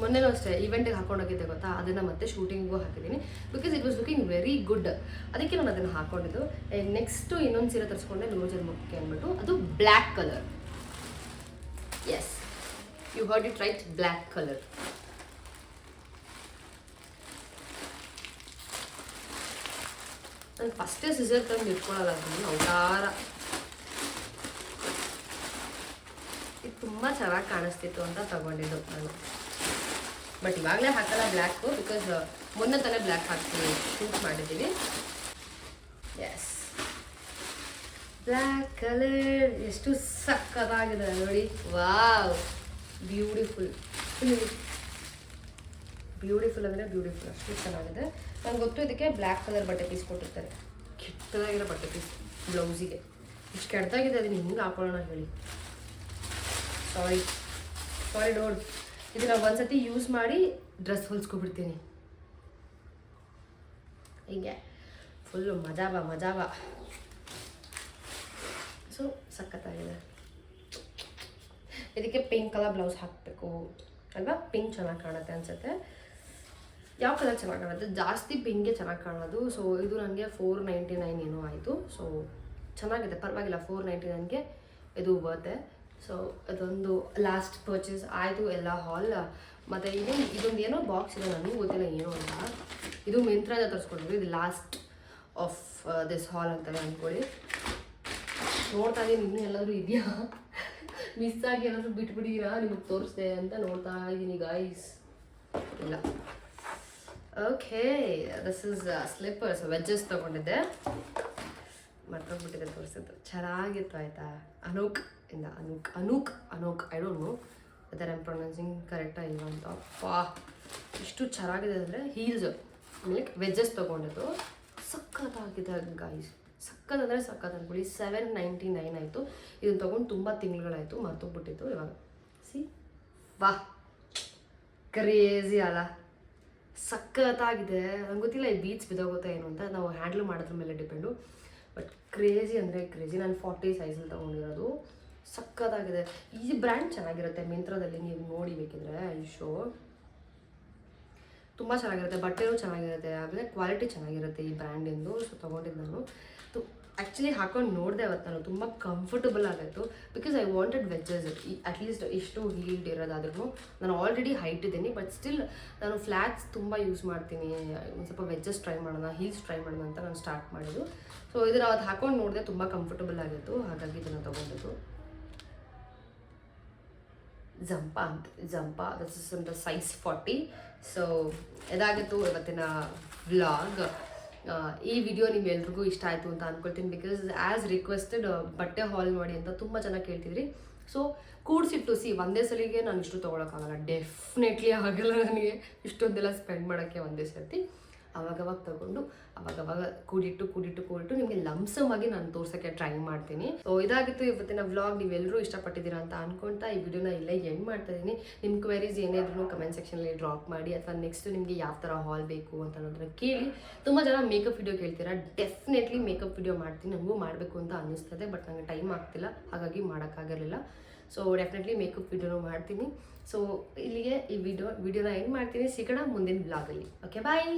ಮೊನ್ನೆನೂ ಅಷ್ಟೇ ಈವೆಂಟಿಗೆ ಹಾಕೊಂಡೋಗಿದ್ದೆ ಗೊತ್ತಾ, ಅದನ್ನು ಮತ್ತೆ ಶೂಟಿಂಗಿಗೂ ಹಾಕಿದ್ದೀನಿ because it was looking very good. ಅದಕ್ಕೆ ನಾನು ಅದನ್ನು ಹಾಕ್ಕೊಂಡಿದ್ದು. ನೆಕ್ಸ್ಟು ಇನ್ನೊಂದು ಸೀರೆ ತರಿಸ್ಕೊಂಡೆ 100 ಜನ್ಮಕ್ಕೆ ಅಂದ್ಬಿಟ್ಟು, ಅದು black colour. Yes, you heard it right, black colour. ನಾನು ಫಸ್ಟೇ ಸಿಸರ್ ತಂದು ಇಟ್ಕೊಳ್ಳಲ್ಲ, ಅವತಾರ. ಇದು ತುಂಬ ಚೆನ್ನಾಗಿ ಕಾಣಿಸ್ತಿತ್ತು ಅಂತ ತಗೊಂಡಿದ್ದು ನಾನು. ಬಟ್ ಇವಾಗಲೇ ಹಾಕಲ್ಲ ಬ್ಲ್ಯಾಕು, ಬಿಕಾಸ್ ಮೊನ್ನೆ ತಾನೇ ಬ್ಲ್ಯಾಕ್ ಹಾಕ್ತೀನಿ, ಶೂಟ್ ಮಾಡಿದ್ದೀವಿ. ಎಸ್, ಬ್ಲ್ಯಾಕ್ ಕಲರ್ ಎಷ್ಟು ಸಕ್ಕತ್ತಾಗಿದೆ ನೋಡಿ. ವಾವ್, ಬ್ಯೂಟಿಫುಲ್ ಬ್ಯೂಟಿಫುಲ್ ಅಂದರೆ ಬ್ಯೂಟಿಫುಲ್, ಅಷ್ಟು ಚೆನ್ನಾಗಿದೆ. ನಂಗೆ ಗೊತ್ತು ಇದಕ್ಕೆ ಬ್ಲ್ಯಾಕ್ ಕಲರ್ ಬಟ್ಟೆ ಪೀಸ್ ಕೊಟ್ಟಿರ್ತಾರೆ, ಕೆಟ್ಟದಾಗಿರೋ ಬಟ್ಟೆ ಪೀಸ್ ಬ್ಲೌಸಿಗೆ. ಇಷ್ಟು ಕೆಟ್ಟದಾಗಿದೆ, ಅದನ್ನು ಹಿಂಗೆ ಹಾಕೊಳ್ಳೋಣ ಹೇಳಿ. ಸಾರಿ ಡೋಂಟ್. ಇದು ನಾವು ಒಂದ್ಸತಿ ಯೂಸ್ ಮಾಡಿ ಡ್ರೆಸ್ ಹೊಲ್ಸ್ಕೊಬಿಡ್ತೀನಿ ಹೀಗೆ, ಫುಲ್ಲು ಮಜಾವ. ಸೊ ಸಖತ್ತಾಗಿದೆ. ಇದಕ್ಕೆ ಪಿಂಕ್ ಕಲರ್ ಬ್ಲೌಸ್ ಹಾಕಬೇಕು ಅಲ್ವಾ, ಪಿಂಕ್ ಚೆನ್ನಾಗಿ ಕಾಣುತ್ತೆ ಅನಿಸುತ್ತೆ. ಯಾವ ಕಲರ್ ಚೆನ್ನಾಗಿ ಕಾಣುತ್ತೆ, ಜಾಸ್ತಿ ಪಿಂಕ್ಗೆ ಚೆನ್ನಾಗಿ ಕಾಣೋದು. ಸೊ ಇದು ನನಗೆ 499 ಏನೋ ಆಯಿತು. ಸೊ ಚೆನ್ನಾಗಿದೆ, ಪರವಾಗಿಲ್ಲ. 499ಗೆ ಇದು ವರ್ತೆ. ಸೊ ಅದೊಂದು ಲಾಸ್ಟ್ ಪರ್ಚೇಸ್ ಆಯಿತು ಎಲ್ಲ ಹಾಲ್. ಮತ್ತು ಇದೊಂದು ಏನೋ ಬಾಕ್ಸ್ ಇದೆ, ನನಗೂ ಗೊತ್ತಿಲ್ಲ ಏನೋ ಅಂತ. ಇದು ಮಿಂತ್ರಾದ ತರಿಸ್ಕೊಂಡಿದ್ವಿ, ಇದು ಲಾಸ್ಟ್ ಆಫ್ ದಿಸ್ ಹಾಲ್ ಅಂತಾರೆ ಅಂದ್ಕೊಳ್ಳಿ. ನೋಡ್ತಾ ಇದ್ದೀನಿ ಇನ್ನೂ ಎಲ್ಲಾದರೂ ಇದೆಯಾ, ಮಿಸ್ ಆಗಿ ಏನಾದರೂ ಬಿಟ್ಬಿಟ್ಟಿದ್ದೀರಾ ನಿಮಗೆ ತೋರಿಸ್ದೆ ಅಂತ ನೋಡ್ತಾ ಇದ್ದೀನಿ ಗಾಯ್ಸ್. ಇಲ್ಲ, okay. This is slippers, wedges ತೊಗೊಂಡಿದ್ದೆ, ಮರ್ತೋಗ್ಬಿಟ್ಟಿದೆ ತೋರಿಸಿದ್ದು. ಚೆನ್ನಾಗಿತ್ತು ಆಯಿತಾ. Anouk I don't know whether I am pronouncing ಕರೆಕ್ಟಾಗಿ ಇಲ್ಲ ಅಂತ. ಇಷ್ಟು ಚೆನ್ನಾಗಿದೆ ಅಂದರೆ ಹೀಲ್ಸ್ ಲೈಕ್ ವೆಜ್ಜಸ್ ತೊಗೊಂಡಿದ್ದು ಸಖತ್ತಾಗಿದೆ ಗೈಸ್. ಸಖತ್ ಅಂದ್ಕೊಳ್ಳಿ. 799 ಆಯಿತು. ಇದನ್ನು ತೊಗೊಂಡು ತುಂಬ ತಿಂಗಳುಗಳಾಯಿತು, ಮರ್ತೋಗ್ಬಿಟ್ಟಿತ್ತು. ಇವಾಗ ಕ್ರೇಜಿ ಅಲ್ಲ, ಸಖತ್ತಾಗಿದೆ. ನಂಗೆ ಗೊತ್ತಿಲ್ಲ ಈ ಬೀಚ್ ಬಿದ್ದೋಗುತ್ತೆ ಏನು ಅಂತ, ನಾವು ಹ್ಯಾಂಡ್ಲ್ ಮಾಡೋದ್ರ ಮೇಲೆ ಡಿಪೆಂಡು. ಬಟ್ ಕ್ರೇಜಿ ಅಂದರೆ ಕ್ರೇಜಿ. ನಾನು 40 ಸೈಜಲ್ಲಿ ತೊಗೊಂಡಿರೋದು. ಸಖತ್ತಾಗಿದೆ. ಈ ಬ್ರ್ಯಾಂಡ್ ಚೆನ್ನಾಗಿರುತ್ತೆ, ಮಿಂತ್ರದಲ್ಲಿ ನೀವು ನೋಡಿ ಬೇಕಿದ್ರೆ. ಈ ಶೋ ತುಂಬ ಚೆನ್ನಾಗಿರುತ್ತೆ, ಬಟ್ಟೆನೂ ಚೆನ್ನಾಗಿರುತ್ತೆ, ಆಮೇಲೆ ಕ್ವಾಲಿಟಿ ಚೆನ್ನಾಗಿರುತ್ತೆ ಈ ಬ್ರ್ಯಾಂಡಿಂದು. ಸೊ ತೊಗೊಂಡಿದ್ದು ನಾನು. ಆ್ಯಕ್ಚುಲಿ ಹಾಕೊಂಡು ನೋಡಿದೆ ಅವತ್ತು ನಾನು, ತುಂಬ ಕಂಫರ್ಟಬಲ್ ಆಗಿತ್ತು. Because I wanted wedges, at least ಇಷ್ಟು ಹೀಲ್ಡ್ ಇರೋದಾದ್ರೂ. ನಾನು ಆಲ್ರೆಡಿ ಹೈಟ್ ಇದ್ದೀನಿ, ಬಟ್ ಸ್ಟಿಲ್ ನಾನು ಫ್ಲ್ಯಾಟ್ಸ್ ತುಂಬ ಯೂಸ್ ಮಾಡ್ತೀನಿ. ಒಂದು ಸ್ವಲ್ಪ ವೆಜ್ಜಸ್ ಟ್ರೈ ಮಾಡೋಣ, ಹೀಲ್ಸ್ ಟ್ರೈ ಮಾಡೋಣ ಅಂತ ನಾನು ಸ್ಟಾರ್ಟ್ ಮಾಡಿದ್ದು. ಸೊ ಇದನ್ನು ಅವತ್ತು ಹಾಕೊಂಡು ನೋಡಿದೆ, ತುಂಬ ಕಂಫರ್ಟಬಲ್ ಆಗಿತ್ತು, ಹಾಗಾಗಿ ಇದನ್ನು ತೊಗೊಂಡಿದ್ದು. Zampa this is in the size 40. So ಇದಾಗಿತ್ತು ಇವತ್ತಿನ ವ್ಲಾಗ್. ಈ ವಿಡಿಯೋ ನಿಮ್ಮೆಲ್ರಿಗೂ ಇಷ್ಟ ಆಯಿತು ಅಂತ ಅಂದ್ಕೊಳ್ತೀನಿ. ಬಿಕಾಸ್ ಆ್ಯಸ್ ರಿಕ್ವೆಸ್ಟೆಡ್ ಬಟ್ಟೆ ಹಾಲ್ ಮಾಡಿ ಅಂತ ತುಂಬ ಚೆನ್ನಾಗಿ ಕೇಳ್ತಿದ್ರಿ. ಸೊ ಕೂಡಿಸಿಟ್ಟು ಒಂದೇ ಸಲಿಗೆ ನಾನು ಇಷ್ಟು ತೊಗೊಳಕ್ಕಾಗಲ್ಲ, ಡೆಫಿನೆಟ್ಲಿ ಆಗಲ್ಲ ನನಗೆ ಇಷ್ಟೊಂದೆಲ್ಲ ಸ್ಪೆಂಡ್ ಮಾಡೋಕ್ಕೆ ಒಂದೇ ಸರ್ತಿ. ಅವಾಗವಾಗ ತೊಗೊಂಡು ಅವಾಗವಾಗ ಕೂಡಿಟ್ಟು ನಿಮಗೆ ಲಮ್ಸಮಾಗಿ ನಾನು ತೋರ್ಸೋಕ್ಕೆ ಟ್ರೈ ಮಾಡ್ತೀನಿ. ಸೊ ಇದಾಗಿತ್ತು ಇವತ್ತಿನ ವ್ಲಾಗ್. ನೀವೆಲ್ಲರೂ ಇಷ್ಟಪಟ್ಟಿದ್ದೀರಾ ಅಂತ ಅನ್ಕೊಳ್ತಾ ಈ ವಿಡಿಯೋನ ಇಲ್ಲೇ ಎಂಡ್ ಮಾಡ್ತಾ ಇದ್ದೀನಿ. ನಿಮ್ಮ ಕ್ವೆರೀಸ್ ಏನಾದ್ರೂ ಕಮೆಂಟ್ ಸೆಕ್ಷನಲ್ಲಿ ಡ್ರಾಪ್ ಮಾಡಿ, ಅಥವಾ ನೆಕ್ಸ್ಟ್ ನಿಮಗೆ ಯಾವ ಥರ ಹಾಲ್ ಬೇಕು ಅಂತ ಅನ್ನೋದನ್ನ ಕೇಳಿ. ತುಂಬ ಜನ ಮೇಕಪ್ ವಿಡಿಯೋ ಕೇಳ್ತೀರಾ, ಡೆಫಿನೆಟ್ಲಿ ಮೇಕಪ್ ವಿಡಿಯೋ ಮಾಡ್ತೀನಿ, ನನಗೂ ಮಾಡಬೇಕು ಅಂತ ಅನ್ನಿಸ್ತದೆ. ಬಟ್ ನನಗೆ ಟೈಮ್ ಆಗ್ತಿಲ್ಲ, ಹಾಗಾಗಿ ಮಾಡೋಕ್ಕಾಗಿರಲಿಲ್ಲ. ಸೊ ಡೆಫಿನೆಟ್ಲಿ ಮೇಕಪ್ ವಿಡಿಯೋನೂ ಮಾಡ್ತೀನಿ. ಸೊ ಇಲ್ಲಿಗೆ ಈ ವಿಡಿಯೋನ ಎಂಡ್ ಮಾಡ್ತೀನಿ. ಸಿಗೋಣ ಮುಂದಿನ ವ್ಲಾಗಲ್ಲಿ. ಓಕೆ, ಬಾಯ್.